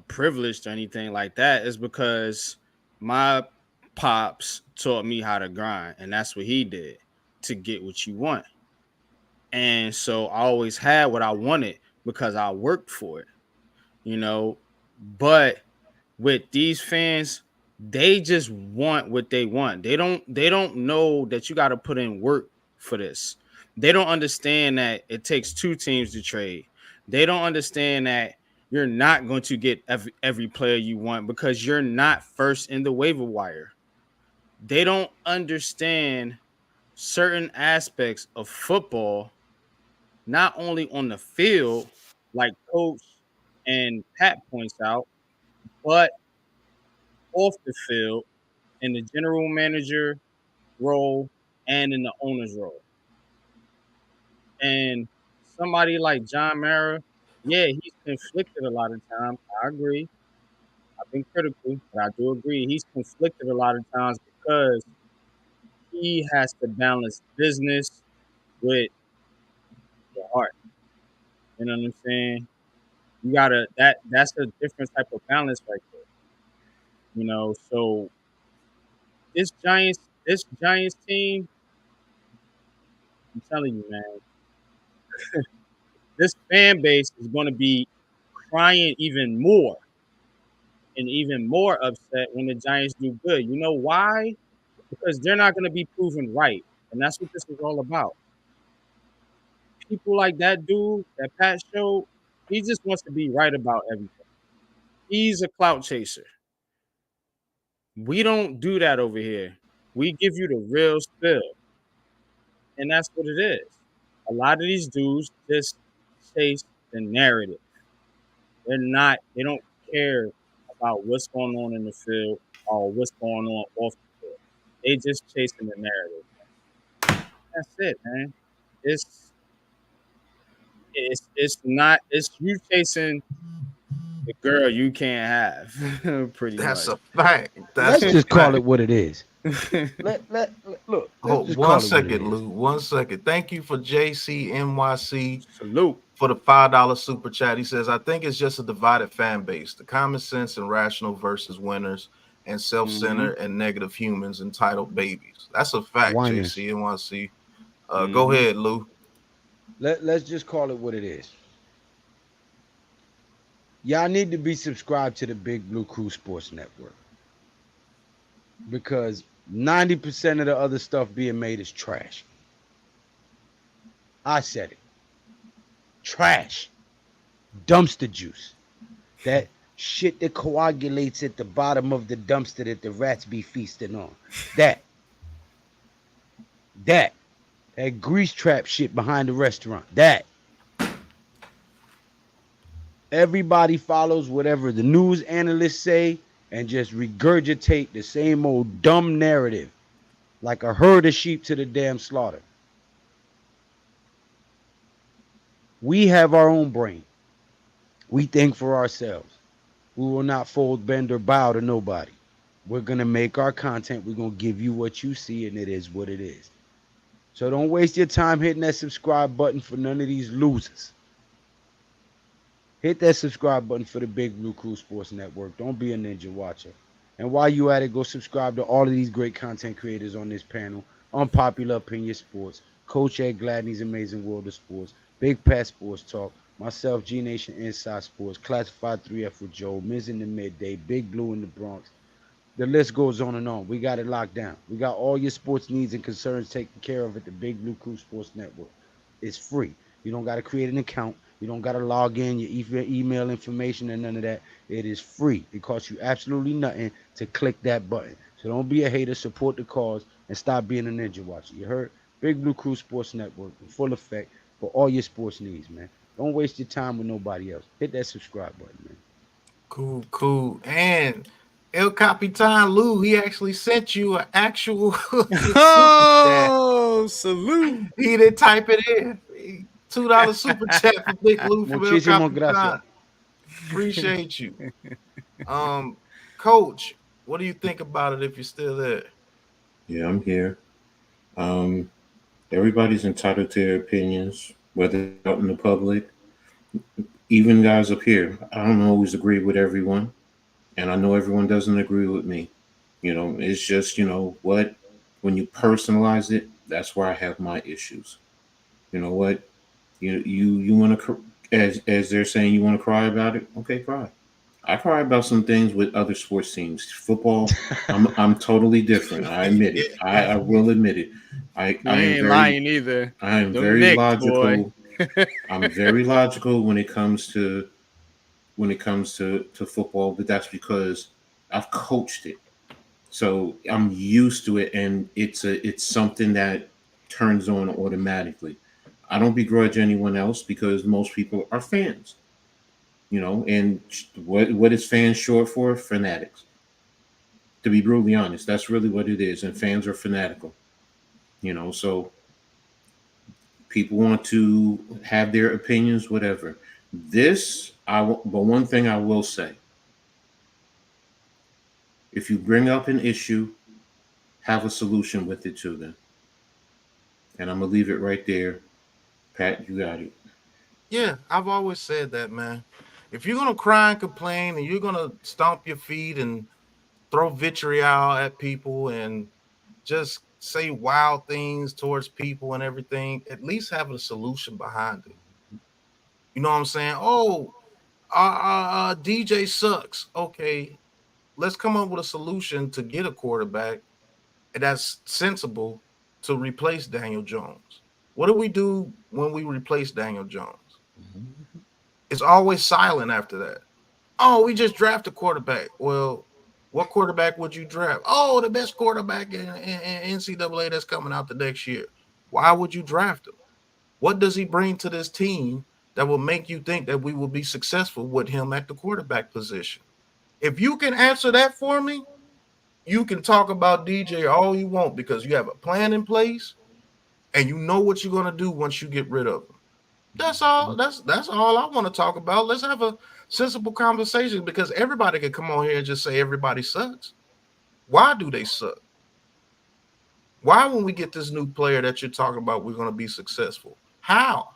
privileged or anything like that. It's because my pops taught me how to grind, and that's what he did to get what you want. And so I always had what I wanted because I worked for it, you know. But with these fans, they just want what they want. They don't know that you got to put in work for this. They don't understand that it takes 2 teams to trade. They don't understand that you're not going to get every player you want because you're not first in the waiver wire. They don't understand certain aspects of football, not only on the field, like Coach and Pat points out, but off the field in the general manager role and in the owner's role. And somebody like John Mara, yeah, he's conflicted a lot of times. I agree. I've been critical, but I do agree. He's conflicted a lot of times because he has to balance business with the heart. You know what I'm saying? You gotta that's a different type of balance right there. You know, so this Giants team, I'm telling you, man, this fan base is going to be crying even more and even more upset when the Giants do good. You know why? Because they're not going to be proven right. And that's what this is all about. People like that dude that Pat showed, he just wants to be right about everything. He's a clout chaser. We don't do that over here. We give you the real spill, and that's what it is. A lot of these dudes just chase the narrative. They don't care about what's going on in the field or what's going on off the field. They just chasing the narrative. That's it, man. It's it's not it's you chasing the girl you can't have, pretty That's much. a fact. Let's That's a just call fact. it what it is. Look. Oh, Let's just one call it what it second, is. Lou. 1 second. Thank you for JCNYC Salute. for the $5 super chat. He says, I think it's just a divided fan base. The common sense and rational versus winners and self-centered and negative humans entitled babies. That's a fact, Whiners. JCNYC. Go ahead, Lou. Let's just call it what it is. Y'all need to be subscribed to the Big Blue Crew Sports Network, because 90% of the other stuff being made is trash. I said it. Trash. Dumpster juice. That shit that coagulates at the bottom of the dumpster that the rats be feasting on. That grease trap shit behind the restaurant. That. Everybody follows whatever the news analysts say and just regurgitate the same old dumb narrative like a herd of sheep to the damn slaughter. We have our own brain. We think for ourselves. We will not fold, bend, or bow to nobody. We're going to make our content. We're going to give you what you see, and it is what it is. So don't waste your time hitting that subscribe button for none of these losers. Hit that subscribe button for the Big Blue Crew Sports Network. Don't be a ninja watcher. And while you at it, go subscribe to all of these great content creators on this panel. Unpopular Opinion Sports, Coach Ed Gladney's Amazing World of Sports, Big Pat Sports Talk, myself, G Nation Inside Sports, Classified 3F with Joe, Miz in the Midday, Big Blue in the Bronx. The list goes on and on. We got it locked down. We got all your sports needs and concerns taken care of at the Big Blue Crew Sports Network. It's free. You don't got to create an account. You don't got to log in your email information and none of that. It is free. It costs you absolutely nothing to click that button. So don't be a hater. Support the cause and stop being a ninja watcher. You heard? Big Blue Crew Sports Network in full effect for all your sports needs, man. Don't waste your time with nobody else. Hit that subscribe button, man. Cool. And El Capitan Lou, he actually sent you an actual Oh, salute. He didn't type it in. $2 super chat for Big Lou from El Muchísimas Capitan. gracias. Appreciate you. Coach, what do you think about it if you're still there? Yeah, I'm here. Everybody's entitled to their opinions, whether out in the public, even guys up here. I don't always agree with everyone, and I know everyone doesn't agree with me. It's just, what, when you personalize it, that's where I have my issues. You know what? You want to, as they're saying, you want to cry about it? Okay, cry. I cry about some things with other sports teams. Football, I'm totally different. I admit it. I will admit it. I ain't lying either. I am Them very Knicks, logical. I'm very logical when it comes to football, but that's because I've coached it. So I'm used to it, and it's something that turns on automatically. I don't begrudge anyone else because most people are fans, and what is fans short for? Fanatics. To be brutally honest, that's really what it is, and fans are fanatical. So people want to have their opinions, whatever. But one thing I will say, if you bring up an issue, have a solution with it too then. And I'm going to leave it right there. Pat, you got it. Yeah, I've always said that, man. If you're going to cry and complain and you're going to stomp your feet and throw vitriol at people and just say wild things towards people and everything, at least have a solution behind it. You know what I'm saying? Oh, DJ sucks. Okay, let's come up with a solution to get a quarterback that's sensible to replace Daniel Jones. What do we do when we replace Daniel Jones? It's always silent after that. Oh, we just draft a quarterback. Well, what quarterback would you draft? Oh, the best quarterback in NCAA that's coming out the next year. Why would you draft him? What does he bring to this team that will make you think that we will be successful with him at the quarterback position? If you can answer that for me, you can talk about DJ all you want because you have a plan in place and you know what you're going to do once you get rid of him. That's all. That's all I want to talk about. Let's have a sensible conversation because everybody can come on here and just say everybody sucks. Why do they suck? Why, when we get this new player that you're talking about, we're going to be successful? How?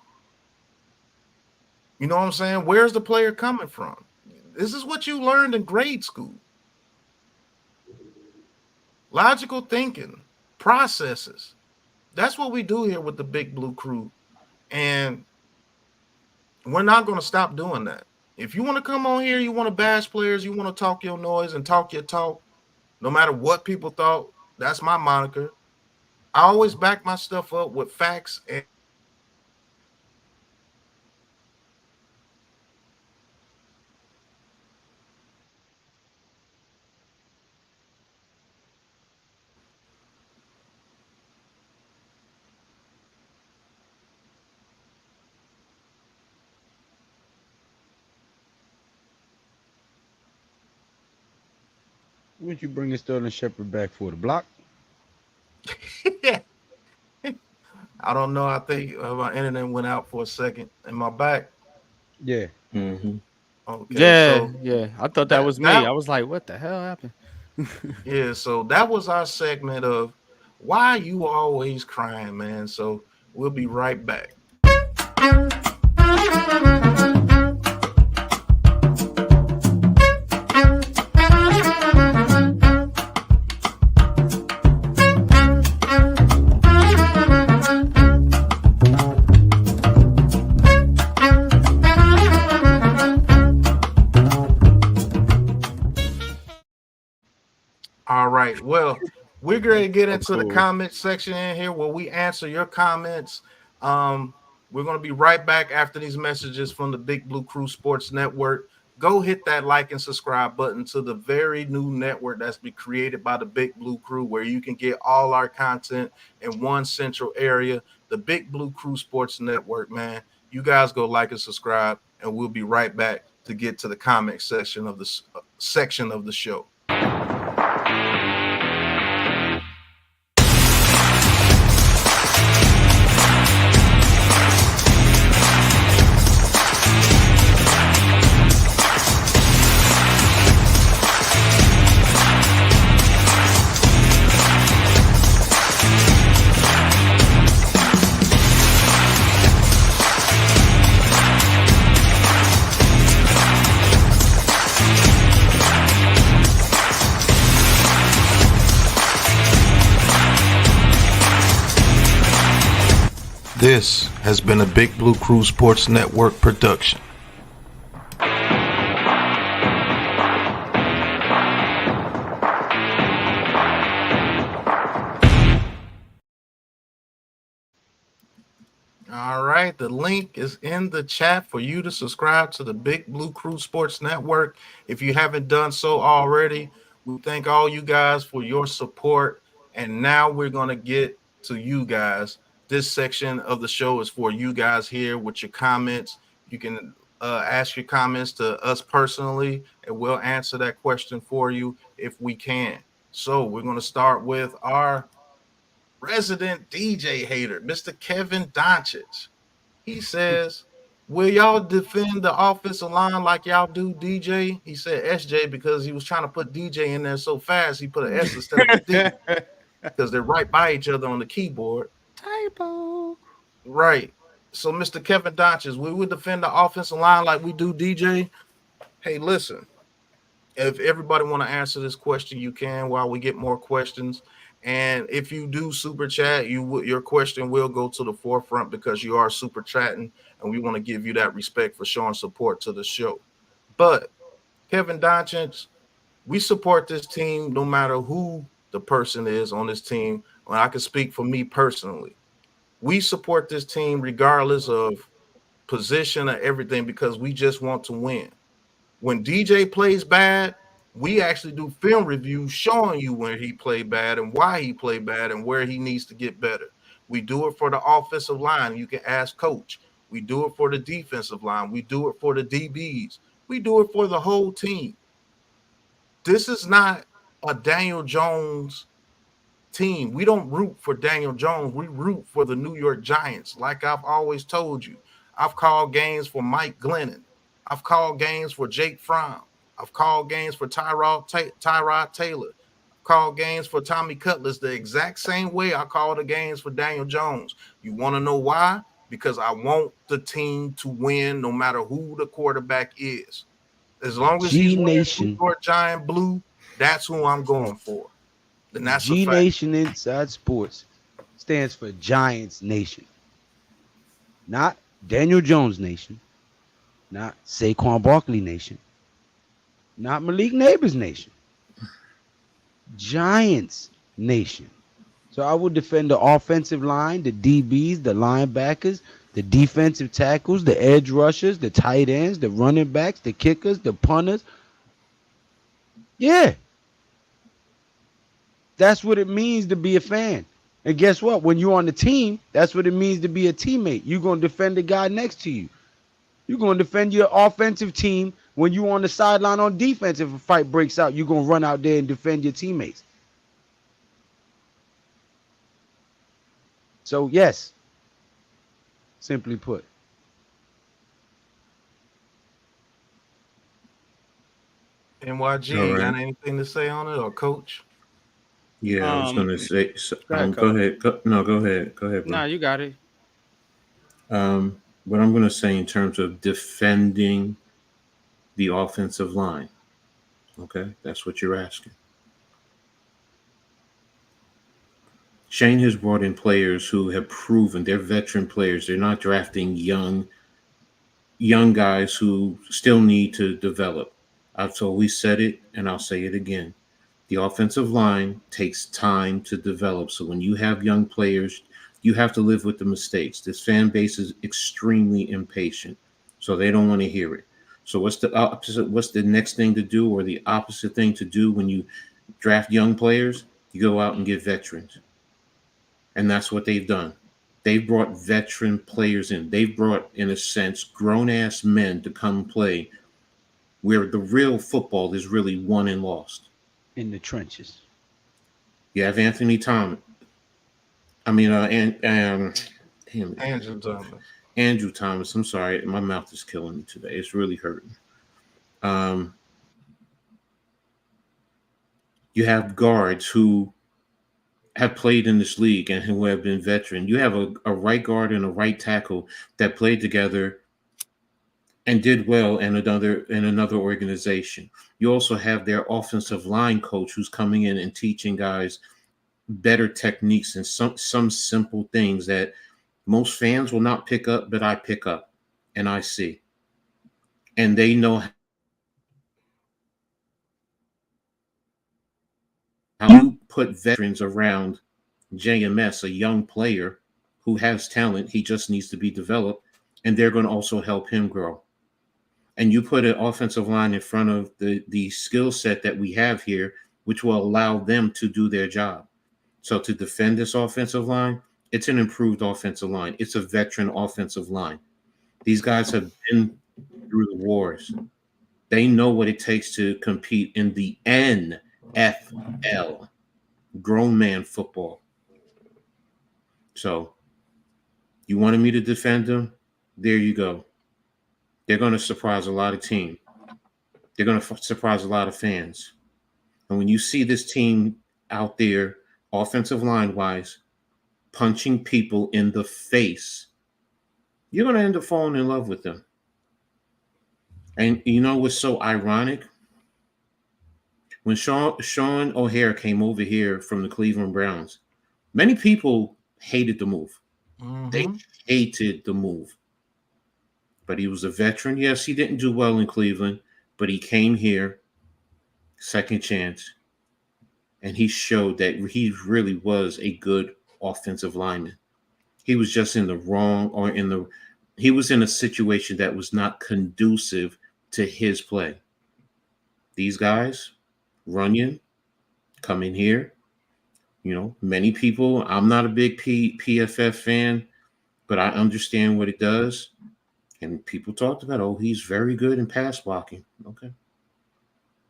You know what I'm saying? Where's the player coming from? This is what you learned in grade school. Logical thinking, processes. That's what we do here with the Big Blue Crew. And we're not going to stop doing that. If you want to come on here, you want to bash players, you want to talk your noise and talk your talk, no matter what people thought, that's my moniker. I always back my stuff up with facts and What you bringing Sterling Shepard back for? The block? I don't know. I think my internet went out for a second. Am I back? Yeah. Mm-hmm. Okay. Yeah, So yeah. I thought that was me. I was like, what the hell happened? yeah, so that was our segment of why you always crying, man. So we'll be right back. All right. Well, we're going to get into the comment section in here where we answer your comments. We're going to be right back after these messages from the Big Blue Crew Sports Network. Go hit that like and subscribe button to the very new network that's been created by the Big Blue Crew, where you can get all our content in one central area. The Big Blue Crew Sports Network, man. You guys go like and subscribe, and we'll be right back to get to the comment section of the show. This has been a Big Blue Crew Sports Network production. All right, the link is in the chat for you to subscribe to the Big Blue Crew Sports Network. If you haven't done so already, we thank all you guys for your support. And now we're going to get to you guys. This section of the show is for you guys here with your comments. You can ask your comments to us personally, and we'll answer that question for you if we can. So we're going to start with our resident DJ hater, Mr. Kevin Doncic. He says, will y'all defend the offensive line like y'all do DJ? He said SJ because he was trying to put DJ in there so fast he put an S instead of a D because they're right by each other on the keyboard. Typo. Right. So, Mr. Kevin Doncic, we would defend the offensive line like we do DJ. Hey, listen, if everybody want to answer this question, you can while we get more questions. And if you do super chat, your question will go to the forefront because you are super chatting, and we want to give you that respect for showing support to the show. But Kevin Doncic, we support this team no matter who the person is on this team. Well, I can speak for me personally. We support this team regardless of position or everything because we just want to win. When DJ plays bad, we actually do film reviews showing you where he played bad and why he played bad and where he needs to get better. We do it for the offensive line. You can ask coach. We do it for the defensive line. We do it for the DBs. We do it for the whole team. This is not a Daniel Jones team. We don't root for Daniel Jones. We root for the New York Giants. Like I've always told you, I've called games for Mike Glennon. I've called games for Jake Fromm. I've called games for Tyrod Taylor. I've called games for Tommy Cutlass the exact same way I call the games for Daniel Jones. You want to know why? Because I want the team to win no matter who the quarterback is. As long as he's wearing New York Giant blue, that's who I'm going for. And that's G Nation Inside Sports stands for Giants Nation. Not Daniel Jones Nation. Not Saquon Barkley Nation. Not Malik Neighbors Nation. Giants Nation. So I will defend the offensive line, the DBs, the linebackers, the defensive tackles, the edge rushers, the tight ends, the running backs, the kickers, the punters. Yeah. That's what it means to be a fan. And guess what? When you're on the team, that's what it means to be a teammate. You're going to defend the guy next to you. You're going to defend your offensive team when you're on the sideline on defense. If a fight breaks out, you're going to run out there and defend your teammates. So, yes, simply put. NYG, you got anything to say on it, or coach? Yeah, I was going to say. Go ahead. Go ahead. Go ahead. No, you got it. What I'm going to say in terms of defending the offensive line. Okay, that's what you're asking. Shane has brought in players who have proven they're veteran players. They're not drafting young guys who still need to develop. I've always said it, and I'll say it again. The offensive line takes time to develop. So when you have young players, you have to live with the mistakes. This fan base is extremely impatient, so they don't want to hear it. So what's the opposite? What's the next thing to do, or the opposite thing to do when you draft young players? You go out and get veterans. And that's what they've done. They've brought veteran players in. They've brought, in a sense, grown-ass men to come play where the real football is really won and lost. In the trenches. You have Anthony Thomas. I mean, Andrew Thomas. Andrew Thomas. I'm sorry. My mouth is killing me today. It's really hurting. You have guards who have played in this league and who have been veteran. You have a right guard and a right tackle that played together and did well in another organization. You also have their offensive line coach who's coming in and teaching guys better techniques and some simple things that most fans will not pick up, but I pick up and I see. And they know how you put veterans around JMS, a young player who has talent. He just needs to be developed, and they're going to also help him grow. And you put an offensive line in front of the skill set that we have here, which will allow them to do their job. So to defend this offensive line, it's an improved offensive line. It's a veteran offensive line. These guys have been through the wars. They know what it takes to compete in the NFL, grown man football. So you wanted me to defend them? There you go. They're going to surprise a lot of teams. They're going to surprise a lot of fans. And when you see this team out there, offensive line-wise, punching people in the face, you're going to end up falling in love with them. And you know what's so ironic? When Sean O'Hare came over here from the Cleveland Browns, many people hated the move. Mm-hmm. They hated the move. But he was a veteran. Yes, he didn't do well in Cleveland, but he came here, second chance, and he showed that he really was a good offensive lineman. He was just in the wrong, or he was in a situation that was not conducive to his play. these guys, Runyon, come in here. Many people, I'm not a big PFF fan, but I understand what it does. And people talked about, oh, he's very good in pass blocking. Okay.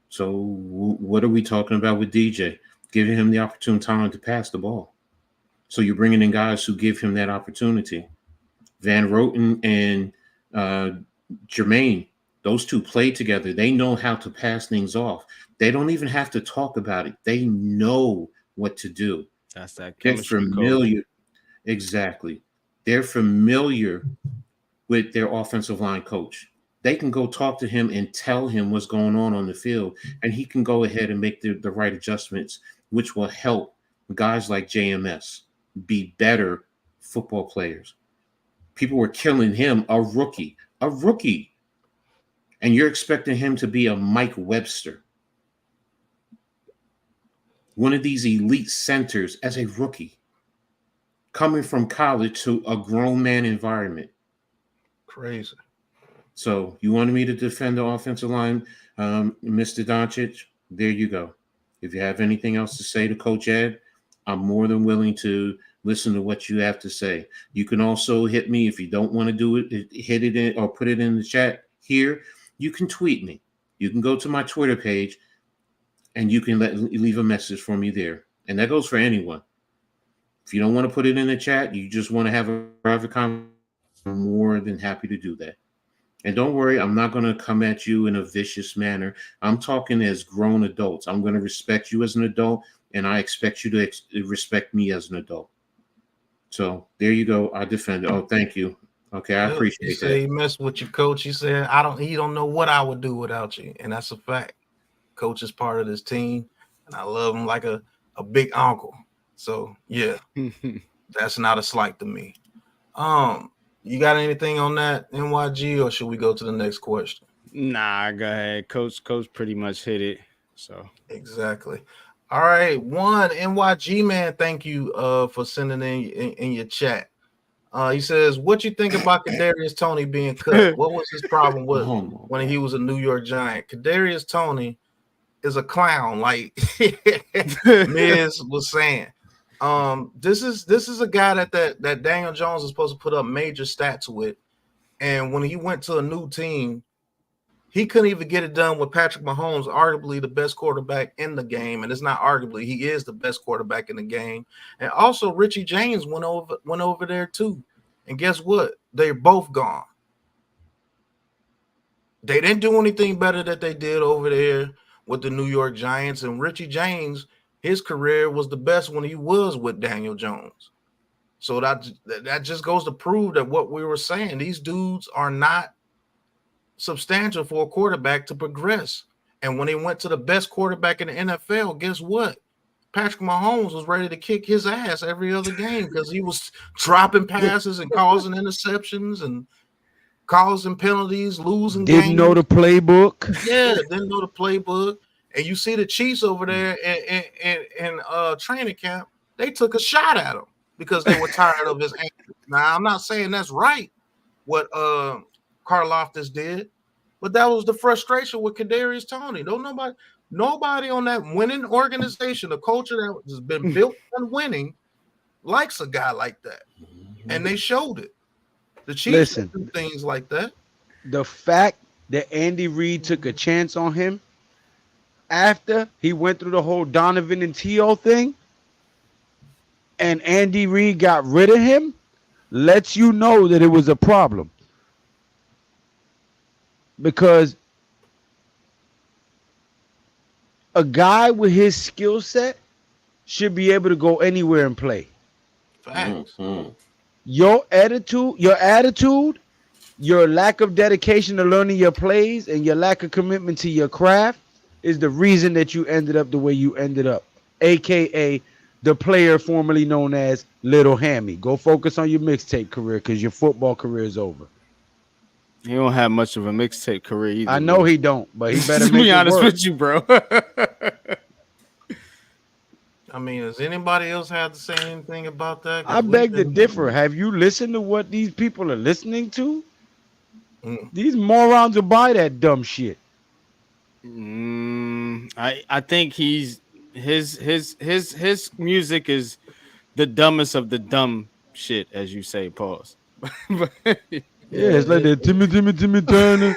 So what are we talking about with DJ? Giving him the opportune time to pass the ball. So you're bringing in guys who give him that opportunity. Van Roten and Jermaine, those two play together. They know how to pass things off. They don't even have to talk about it. They know what to do. That's that They're chemistry familiar. code. Exactly. They're familiar with their offensive line coach. They can go talk to him and tell him what's going on the field, and he can go ahead and make the right adjustments, which will help guys like JMS be better football players. People were killing him, a rookie, and you're expecting him to be a Mike Webster, one of these elite centers as a rookie, coming from college to a grown man environment. Crazy. So you wanted me to defend the offensive line, Mr. Doncic? There you go. If you have anything else to say to Coach Ed, I'm more than willing to listen to what you have to say. You can also hit me if you don't want to do it, hit it in or put it in the chat here. You can tweet me. You can go to my Twitter page and you can leave a message for me there. And that goes for anyone. If you don't want to put it in the chat, you just want to have a private conversation, I'm more than happy to do that. And don't worry, I'm not going to come at you in a vicious manner. I'm talking as grown adults. I'm going to respect you as an adult, and I expect you to respect me as an adult. So there you go. I defend it. Oh, thank you. Okay, I appreciate that. He messed with your coach. He said, he don't know what I would do without you. And that's a fact. Coach is part of this team, and I love him like a big uncle. So yeah, that's not a slight to me. You got anything on that, NYG, or should we go to the next question? Nah, go ahead. Coach pretty much hit it. So exactly. All right, one NYG man, thank you for sending in your chat. He says, "What you think about Kadarius Toney being cut? What was his problem with when he was a New York Giant? Kadarius Toney is a clown, like Miz was saying. This is a guy that Daniel Jones is supposed to put up major stats with, and when he went to a new team, he couldn't even get it done with Patrick Mahomes, arguably the best quarterback in the game, and it's not arguably, he is the best quarterback in the game. And also Richie James went over there too, and guess what? They're both gone. They didn't do anything better that they did over there with the New York Giants, and Richie James, his career was the best when he was with Daniel Jones. So that just goes to prove that what we were saying, these dudes are not substantial for a quarterback to progress. And when he went to the best quarterback in the NFL, guess what? Patrick Mahomes was ready to kick his ass every other game because he was dropping passes and causing interceptions and causing penalties, losing games. Didn't know the playbook. Yeah, didn't know the playbook. And you see the Chiefs over there in training camp, they took a shot at him because they were tired of his ankle. Now, I'm not saying that's right, what Karlaftis did, but that was the frustration with Kadarius Toney. Nobody on that winning organization, a culture that has been built on winning, likes a guy like that. And they showed it. The Chiefs do things like that. The fact that Andy Reid took a chance on him after he went through the whole Donovan and T.O. thing, and Andy Reid got rid of him, lets you know that it was a problem. Because a guy with his skill set should be able to go anywhere and play. Facts. Mm-hmm. Your attitude, your lack of dedication to learning your plays, and your lack of commitment to your craft is the reason that you ended up the way you ended up, aka the player formerly known as Little Hammy. Go focus on your mixtape career because your football career is over. He don't have much of a mixtape career either. I know he don't, but he better be honest with you, bro. I mean, does anybody else have to say anything about that? I beg to differ. Have you listened to what these people are listening to? These morons will buy that dumb shit. I think his music is the dumbest of the dumb shit, as you say. Pause. Yeah, Yeah, it's like that Timmy Turner, Timmy Burner.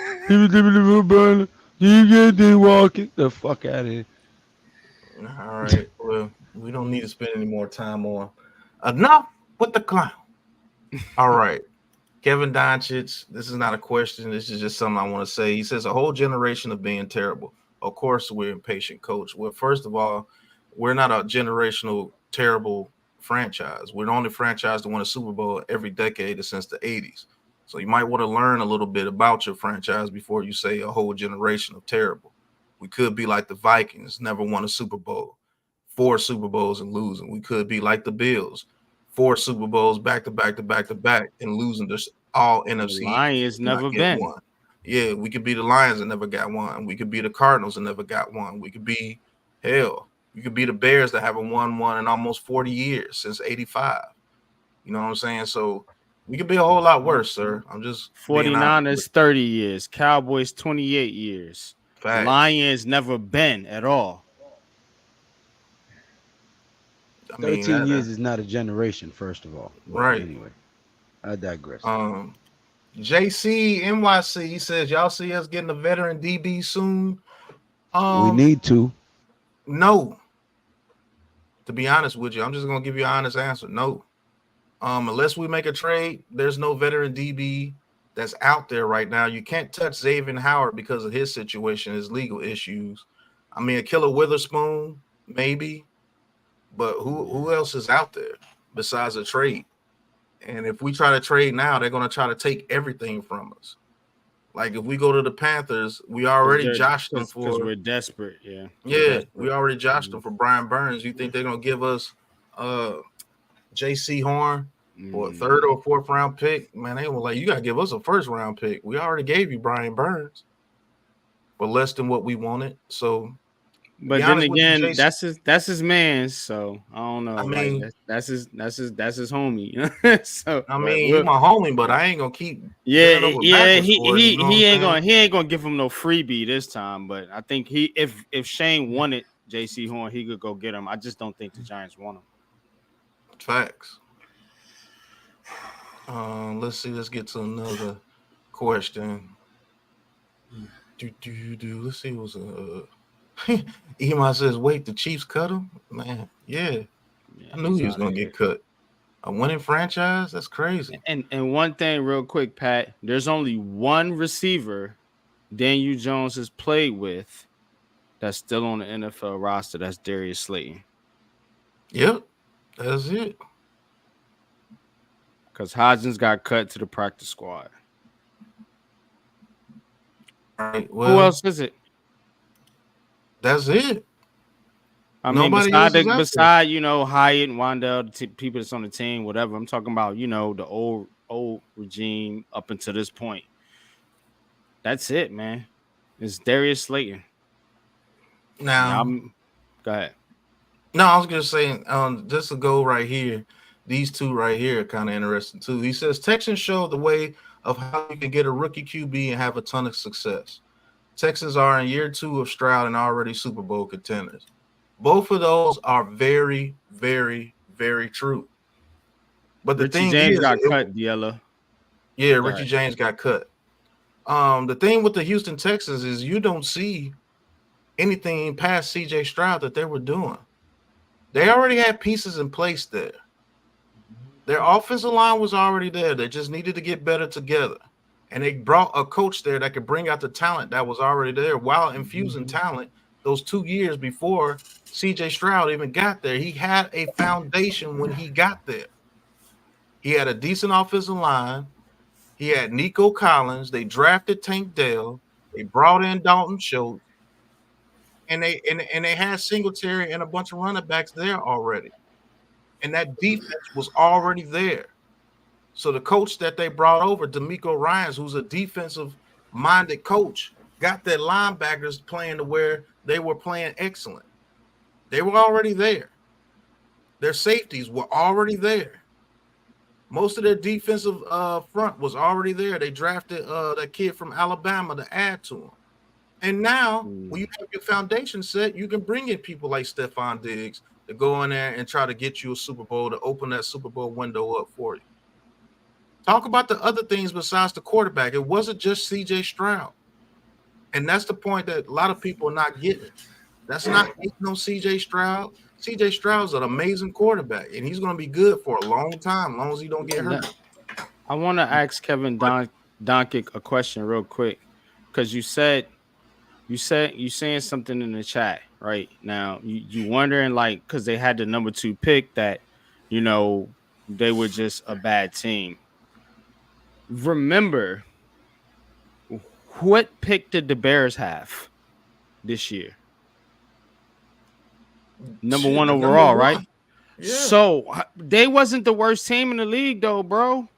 You get the walking the fuck out of here. all right. Well, we don't need to spend any more time on. Enough with the clown. All right. Kevin Doncic, this is not a question. This is just something I want to say. He says a whole generation of being terrible. Of course, we're impatient, coach. Well, first of all, we're not a generational terrible franchise. We're the only franchise to win a Super Bowl every decade since the 80s. So you might want to learn a little bit about your franchise before you say a whole generation of terrible. We could be like the Vikings, never won a Super Bowl, 4 Super Bowls and losing. We could be like the Bills, 4 Super Bowls back to back to back to back and losing this all NFC Lions East, not never get been. one. Yeah, we could be the Lions and never got one. We could be the Cardinals and never got one. We could be hell. We could be the Bears that haven't won one in almost 40 years since 85. You know what I'm saying? So we could be a whole lot worse, sir. I'm just being honest. 49ers 30 years, Cowboys 28 years. Facts. Lions never been at all. I mean, 13 years is not a generation, first of all. But Right. Anyway, I digress. JC NYC, he says, y'all see us getting a veteran DB soon? We need to. No. To be honest with you, I'm just gonna give you an honest answer. No. Unless we make a trade, there's no veteran DB that's out there right now. You can't touch Xavier Howard because of his situation, his legal issues. I mean, a Killer Witherspoon, maybe, but who else is out there besides a trade? And if we try to trade now, they're gonna try to take everything from us. Like if we go to the Panthers, we already joshed them because for we're desperate. Yeah. yeah, we already joshed them for Brian Burns. You think they're gonna give us J.C. Horn or a 3rd or 4th round pick? Man, they were like, you gotta give us a 1st round pick. We already gave you Brian Burns for less than what we wanted. So, but then again, that's his man. So I don't know. I mean, like, that's his homie. So I mean, he's my homie, but I ain't gonna keep. He ain't gonna give him no freebie this time. But I think if Shane wanted J.C. Horn, he could go get him. I just don't think the Giants want him. Facts. Let's see. Let's get to another question. Let's see what's Iman says, wait, the Chiefs cut him? Man, yeah. I knew he was gonna get cut. A winning franchise? That's crazy. And one thing real quick, Pat, there's only one receiver Daniel Jones has played with that's still on the NFL roster. That's Darius Slayton. Yep, that's it. Because Hodgins got cut to the practice squad. All right. Well, who else is it? That's it. I mean, beside Hyatt and Wandell, the people that's on the team, whatever. I'm talking about, the old regime up until this point. That's it, man. It's Darius Slayton. Now, go ahead. No, I was gonna say, just to go right here, these two right here are kind of interesting too. He says Texans show the way of how you can get a rookie QB and have a ton of success. Texans are in year 2 of Stroud and already Super Bowl contenders. Both of those are very, very, very true. But the thing James got cut, Diella. Yeah, Richie James got cut. The thing with the Houston Texans is you don't see anything past CJ Stroud that they were doing. They already had pieces in place there. Their offensive line was already there. They just needed to get better together. And they brought a coach there that could bring out the talent that was already there while infusing talent. Those 2 years before CJ Stroud even got there, he had a foundation when he got there. He had a decent offensive line. He had Nico Collins. They drafted Tank Dell. They brought in Dalton Schultz. And they had Singletary and a bunch of running backs there already. And that defense was already there. So the coach that they brought over, D'Amico Ryans, who's a defensive-minded coach, got their linebackers playing to where they were playing excellent. They were already there. Their safeties were already there. Most of their defensive front was already there. They drafted that kid from Alabama to add to him. And now, when you have your foundation set, you can bring in people like Stephon Diggs to go in there and try to get you a Super Bowl, to open that Super Bowl window up for you. Talk about the other things besides the quarterback. It wasn't just CJ Stroud. And that's the point that a lot of people are not getting. That's not no CJ Stroud. CJ Stroud's an amazing quarterback, and he's going to be good for a long time, as long as he don't get hurt. I want to ask Kevin Doncic a question real quick, because you saying something in the chat right now. You wondering, like, because they had the number 2 pick, that they were just a bad team. Remember, what pick did the Bears have this year? Number 1 overall, right? Yeah. So they wasn't the worst team in the league, though, bro.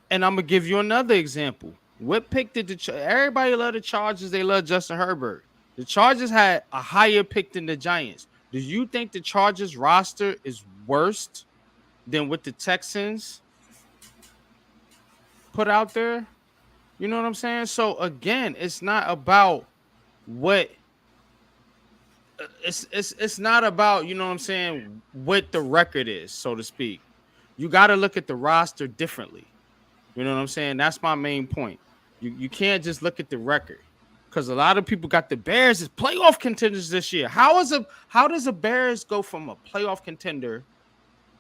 And I'm gonna give you another example. What pick did everybody love the Chargers? They love Justin Herbert. The Chargers had a higher pick than the Giants. Do you think the Chargers roster is worse than what the Texans put out there? You know what I'm saying? So again, it's not about what it's not about, you know what I'm saying, what the record is, so to speak. You got to look at the roster differently. You know what I'm saying? That's my main point. You can't just look at the record, because a lot of people got the Bears as playoff contenders this year. How does a Bears go from a playoff contender,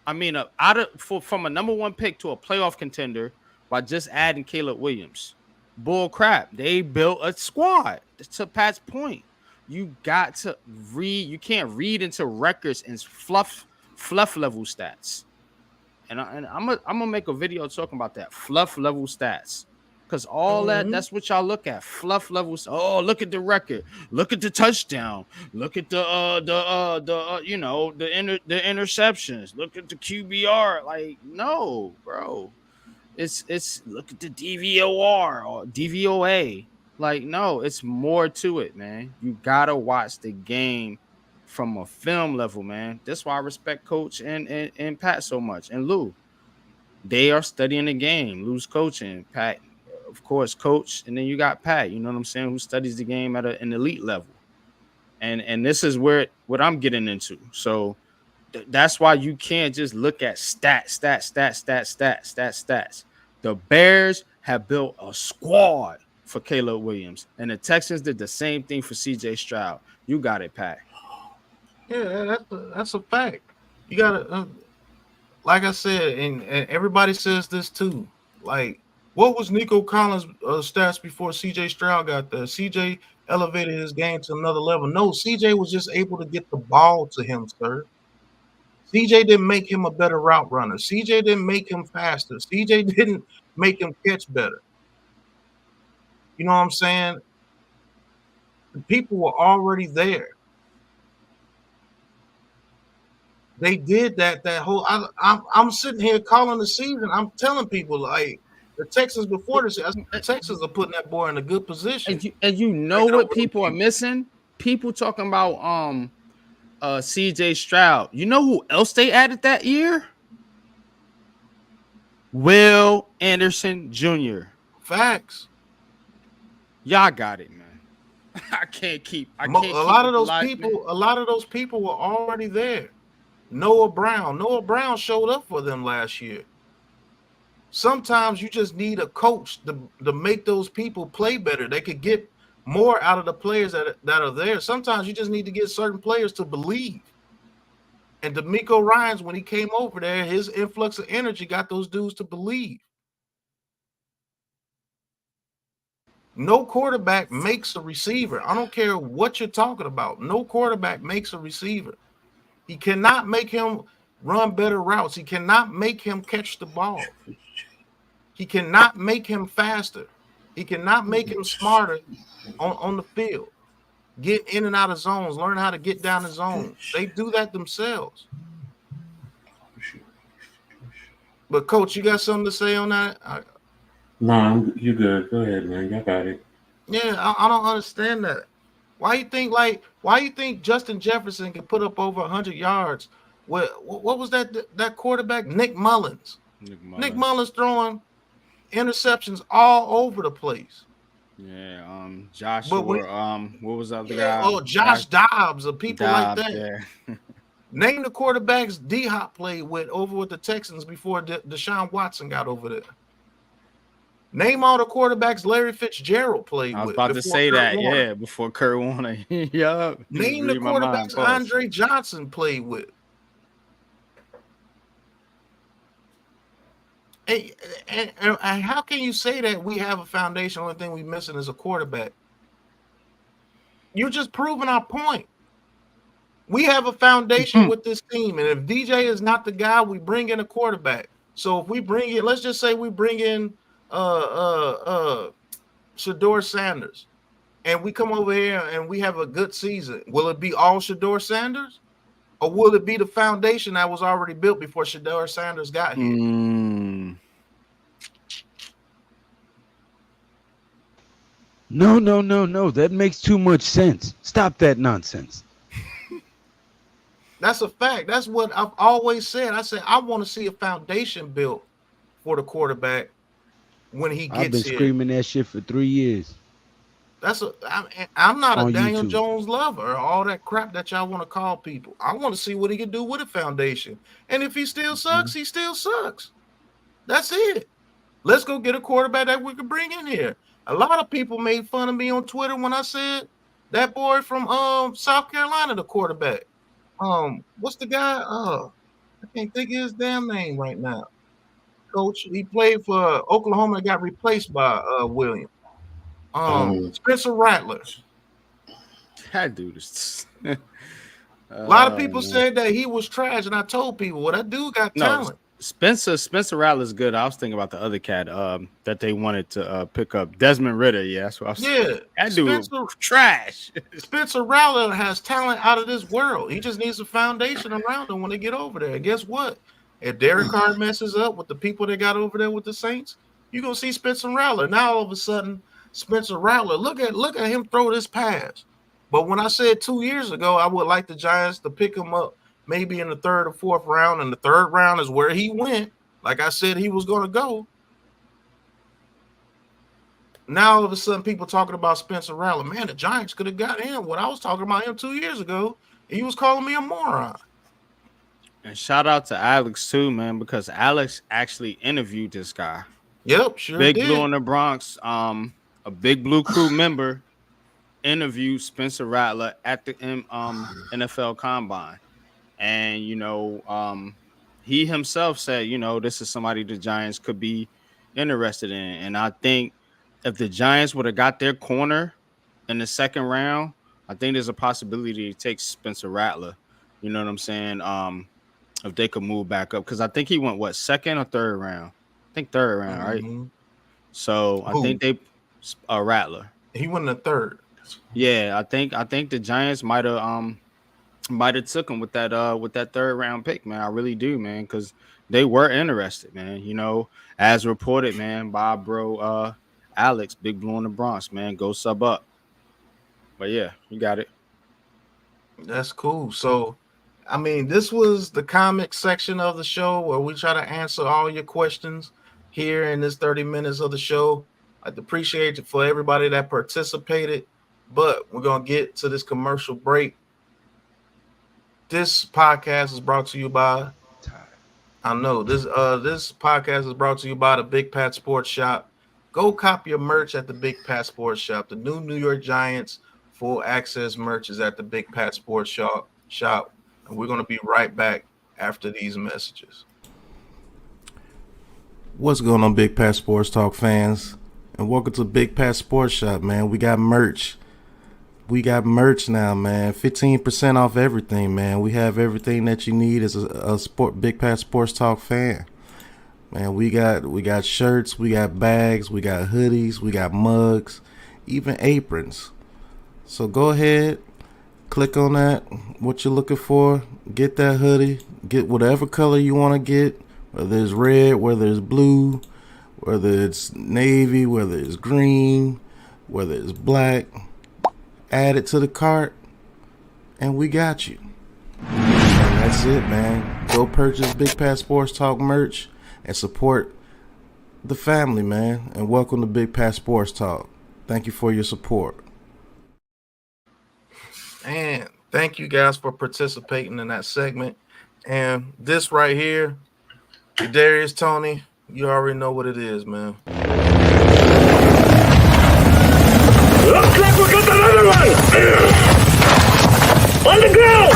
from a number 1 pick to a playoff contender by just adding Caleb Williams? Bull crap. They built a squad. To Pat's point, you got to read. You can't read into records and fluff level stats. And I'm gonna make a video talking about that, fluff level stats, because all that's what y'all look at, fluff levels. Oh, look at the record, look at the touchdown, look at the interceptions, look at the QBR. Like, no, bro, it's look at the DVOR or DVOA. Like, no, it's more to it, man. You gotta watch the game from a film level, man. That's why I respect Coach and Pat so much, and Lou. They are studying the game. Lou's coaching, Pat, of course, coach, and then you got Pat. You know what I'm saying? Who studies the game at an elite level, and this is what I'm getting into. So that's why you can't just look at stats. The Bears have built a squad for Caleb Williams, and the Texans did the same thing for CJ Stroud. You got it, Pat. Yeah, that's a fact. You gotta, like I said, and everybody says this too. Like, what was Nico Collins' stats before CJ Stroud got there? CJ elevated his game to another level. No, CJ was just able to get the ball to him, sir. CJ didn't make him a better route runner. CJ didn't make him faster. CJ didn't make him catch better. You know what I'm saying? The people were already there. They did that whole. I'm sitting here calling the season. I'm telling people, like, the Texans before this, the Texans are putting that boy in a good position. And you know what people are missing? People talking about CJ Stroud. You know who else they added that year? Will Anderson Jr. Facts. Y'all got it, man. I can't keep. A lot of those people were already there. Noah Brown showed up for them last year. Sometimes you just need a coach to make those people play better. They could get more out of the players that are there. Sometimes you just need to get certain players to believe. And DeMeco Ryans, when he came over there, his influx of energy got those dudes to believe. No quarterback makes a receiver. I don't care what you're talking about. No quarterback makes a receiver. He cannot make him run better routes. He cannot make him catch the ball. He cannot make him faster. He cannot make him smarter on the field. Get in and out of zones. Learn how to get down the zone. They do that themselves. But, Coach, you got something to say on that? No, you good. Go ahead, man. Y'all got it. Yeah, I don't understand that. Why you think Justin Jefferson can put up over 100 yards? What was that quarterback? Nick Mullins. Nick Mullins throwing interceptions all over the place. Yeah, But Joshua. What was the other guy? oh, Josh Dobbs or people like Dobbs, that. yeah. Name the quarterbacks D Hop played with over with the Texans before Deshaun Watson got over there. Name all the quarterbacks Larry Fitzgerald played I was with about to before say Kurt that, Warner. yeah, before Kurt Warner. Yup. Name the quarterbacks Andre Johnson played with. And how can you say that we have a foundation? The only thing we're missing is a quarterback. You're just proving our point. We have a foundation with this team, and if DJ is not the guy, we bring in a quarterback. So if we bring in, let's just say we bring in Shedeur Sanders, and we come over here and we have a good season. Will it be all Shedeur Sanders, or will it be the foundation that was already built before Shedeur Sanders got here? No. That makes too much sense. Stop that nonsense. That's a fact. That's what I've always said. I said I want to see a foundation built for the quarterback when he gets here. I've been screaming that shit for 3 years. I'm not a On Daniel YouTube. Jones lover or all that crap that y'all want to call people. I want to see what he can do with a foundation. And if he still sucks, he still sucks. That's it. Let's go get a quarterback that we could bring in here. A lot of people made fun of me on Twitter when I said that boy from South Carolina, the quarterback. What's the guy? I can't think of his damn name right now. Coach, he played for Oklahoma and got replaced by William. Spencer Rattler. That dude is. A lot of people said that he was trash, and I told people, well, that dude got talent. Spencer Rattler's good. I was thinking about the other cat that they wanted to pick up, Desmond Ridder. Yeah, that's what I was saying. That dude trash. Spencer Rattler has talent out of this world. He just needs a foundation around him when they get over there. And guess what? If Derek Carr messes up with the people they got over there with the Saints, you're gonna see Spencer Rattler. Now all of a sudden, Spencer Rattler, look at him throw this pass. But when I said 2 years ago, I would like the Giants to pick him up maybe in the 3rd or 4th round, and the 3rd round is where he went. Like I said, he was going to go. Now all of a sudden, people talking about Spencer Rattler. Man, the Giants could have got him. When I was talking about him 2 years ago, he was calling me a moron. And shout out to Alex too, man, because Alex actually interviewed this guy. Yep, sure Big did. Blue in the Bronx, a Big Blue Crew member interviewed Spencer Rattler at the NFL Combine. And, he himself said, this is somebody the Giants could be interested in. And I think if the Giants would have got their corner in the 2nd round, I think there's a possibility to take Spencer Rattler. You know what I'm saying? If they could move back up. Because I think he went, 2nd or 3rd round? I think 3rd round, right? So I think they Rattler. He went in the 3rd. Yeah, I think the Giants might have took him with that 3rd round pick, man. I really do, man, because they were interested, man. As reported, man, by bro Alex, Big Blue in the Bronx, man. Go sub up. But yeah, you got it. That's cool. So I mean, this was the comic section of the show where we try to answer all your questions here in this 30 minutes of the show. I'd appreciate it for everybody that participated, but we're going to get to this commercial break. This podcast is brought to you by, this podcast is brought to you by the Big Pat Sports Shop. Go cop your merch at the Big Pat Sports Shop. The new New York Giants full access merch is at the Big Pat Sports Shop. And we're going to be right back after these messages. What's going on, Big Pat Sports Talk fans? And welcome to Big Pat Sports Shop, man. We got merch. We got merch now, man. 15% off everything, man. We have everything that you need as a Big Pat Sports Talk fan. Man, we got shirts, we got bags, we got hoodies, we got mugs, even aprons. So go ahead, click on that, what you're looking for, get that hoodie, get whatever color you want to get, whether it's red, whether it's blue, whether it's navy, whether it's green, whether it's black. Add it to the cart, and we got you. And that's it, man. Go purchase Big Pat Sports Talk merch and support the family, man. And welcome to Big Pat Sports Talk. Thank you for your support. And thank you guys for participating in that segment. And this right here, Darius Tony, you already know what it is, man. Looks like we got another one! On the ground!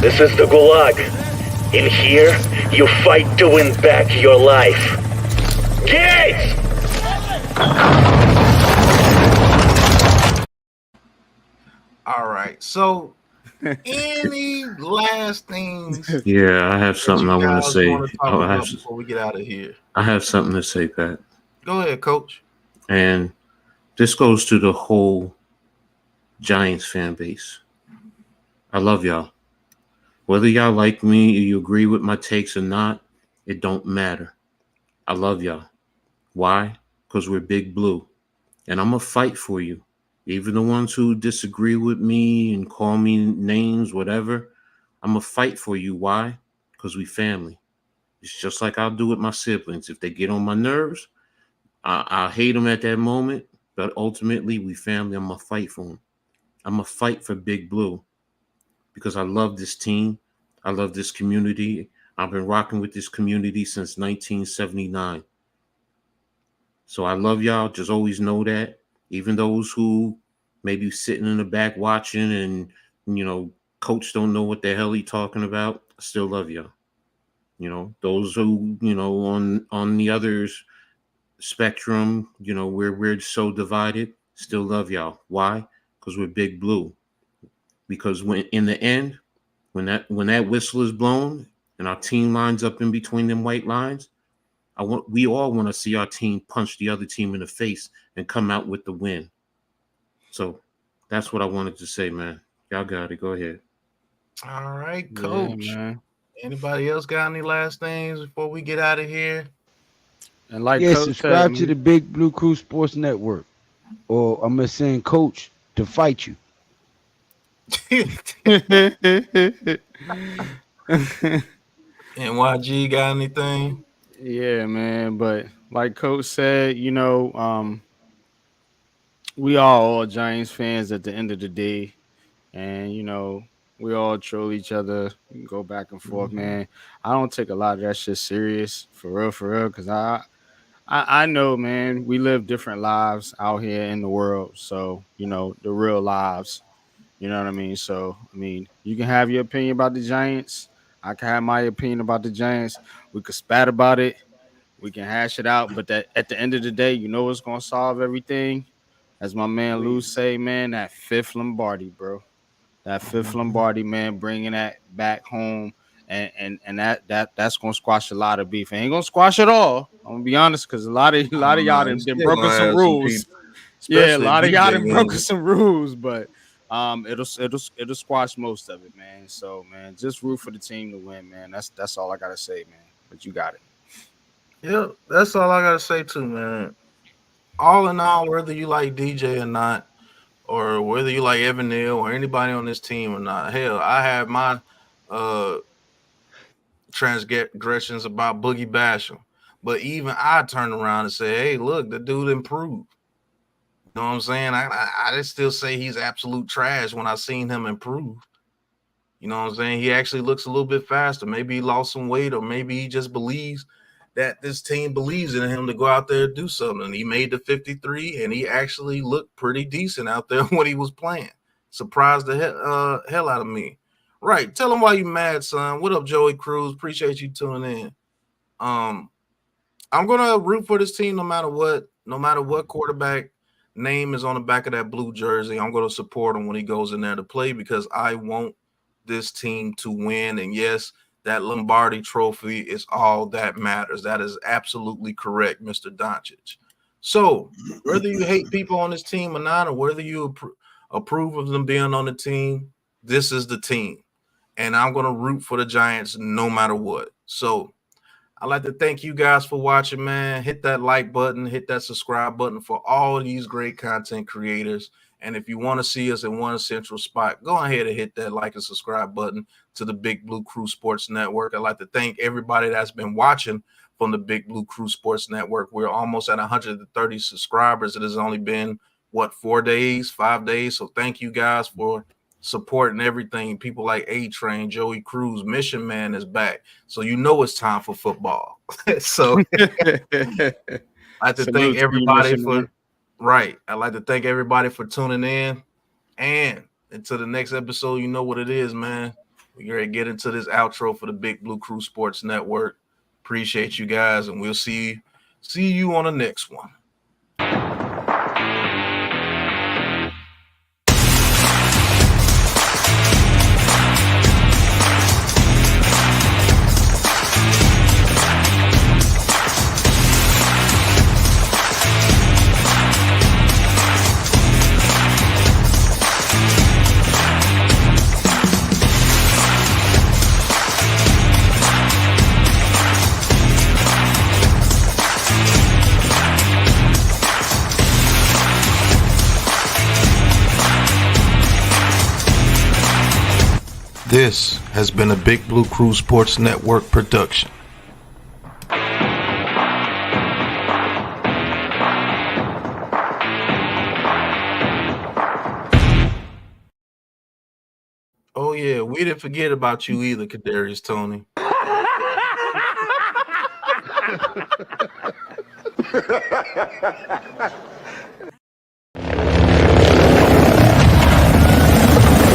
This is the Gulag. In here, you fight to win back your life. Gates! All right. So, any last things? Yeah, I have something I want to say. Before we get out of here. I have something to say, Pat. Go ahead, Coach. And this goes to the whole Giants fan base. I love y'all. Whether y'all like me or you agree with my takes or not, it don't matter. I love y'all. Why? Because we're Big Blue. And I'm going to fight for you. Even the ones who disagree with me and call me names, whatever, I'm going to fight for you. Why? Because we family. It's just like I'll do with my siblings. If they get on my nerves, I'll hate them at that moment. But ultimately, we family. I'm going to fight for them. I'm going to fight for Big Blue because I love this team. I love this community. I've been rocking with this community since 1979. So I love y'all. Just always know that. Even those who may be sitting in the back watching and, coach don't know what the hell he talking about, I still love y'all. Those who, on the others spectrum, we're so divided, still love y'all. Why? Because we're Big Blue. Because when in the end, when that whistle is blown and our team lines up in between them white lines, we all want to see our team punch the other team in the face and come out with the win. So that's what I wanted to say, man. Y'all got it. Go ahead. All right, Coach. Yeah, Anybody else got any last things before we get out of here? And like Yeah, Coach subscribe said, to the Big Blue Crew Sports Network, or I'm gonna send Coach to fight you. NYG got anything? Yeah, man. But like Coach said, we all Giants fans at the end of the day, and we all troll each other, go back and forth, man. I don't take a lot of that shit serious, for real, because I know, man, we live different lives out here in the world, so the real lives. You know what I mean? So, you can have your opinion about the Giants. I can have my opinion about the Giants. We could spat about it. We can hash it out. But that at the end of the day, what's going to solve everything? As my man Lou say, man, that fifth Lombardi, bro. That fifth Lombardi, man, bringing that back home. And that's going to squash a lot of beef. It ain't going to squash it all. I'm going to be honest, because a lot of y'all done broken some rules. Yeah, a lot of y'all done broken some rules, but it'll squash most of it, man. So, man, just root for the team to win, man. That's all I gotta say, man. But you got it. Yeah, that's all I gotta say too, man. All in all, whether you like DJ or not, or whether you like Evan Neal or anybody on this team or not, hell, I have my transgressions about Boogie Basham, but even I turn around and say, hey, look, the dude improved. You know what I'm saying? I just still say he's absolute trash when I seen him improve. You know what I'm saying? He actually looks a little bit faster. Maybe he lost some weight, or maybe he just believes that this team believes in him to go out there and do something. He made the 53, and he actually looked pretty decent out there when he was playing. Surprised the hell out of me. Right. Tell him why you mad, son. What up, Joey Cruz? Appreciate you tuning in. I'm gonna root for this team no matter what quarterback name is on the back of that blue jersey. I'm going to support him when he goes in there to play because I want this team to win. And yes, that Lombardi trophy is all that matters. That is absolutely correct, Mr. Doncic. So whether you hate people on this team or not, or whether you approve of them being on the team, this is the team. And I'm going to root for the Giants no matter what. So I'd like to thank you guys for watching, man. Hit that like button, hit that subscribe button for all of these great content creators. And if you want to see us in one central spot, go ahead and hit that like and subscribe button to the Big Blue Crew Sports Network. I'd like to thank everybody that's been watching from the Big Blue Crew Sports Network. We're almost at 130 subscribers. It has only been, 4 days, 5 days? So thank you guys for supporting everything. People like A-Train, Joey Cruz, Mission Man is back. So you know it's time for football. So I'd like to thank everybody for I'd like to thank everybody for tuning in. And until the next episode, you know what it is, man. We're going to get into this outro for the Big Blue Crew Sports Network. Appreciate you guys, and we'll see you on the next one. This has been a Big Blue Crew Sports Network production. Oh yeah, we didn't forget about you either, Kadarius Toney.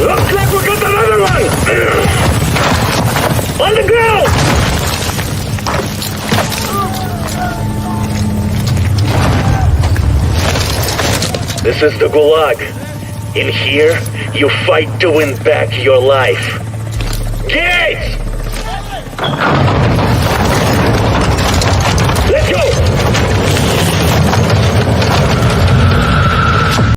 Looks like we got another one! On the ground! This is the Gulag. In here, you fight to win back your life. Gates!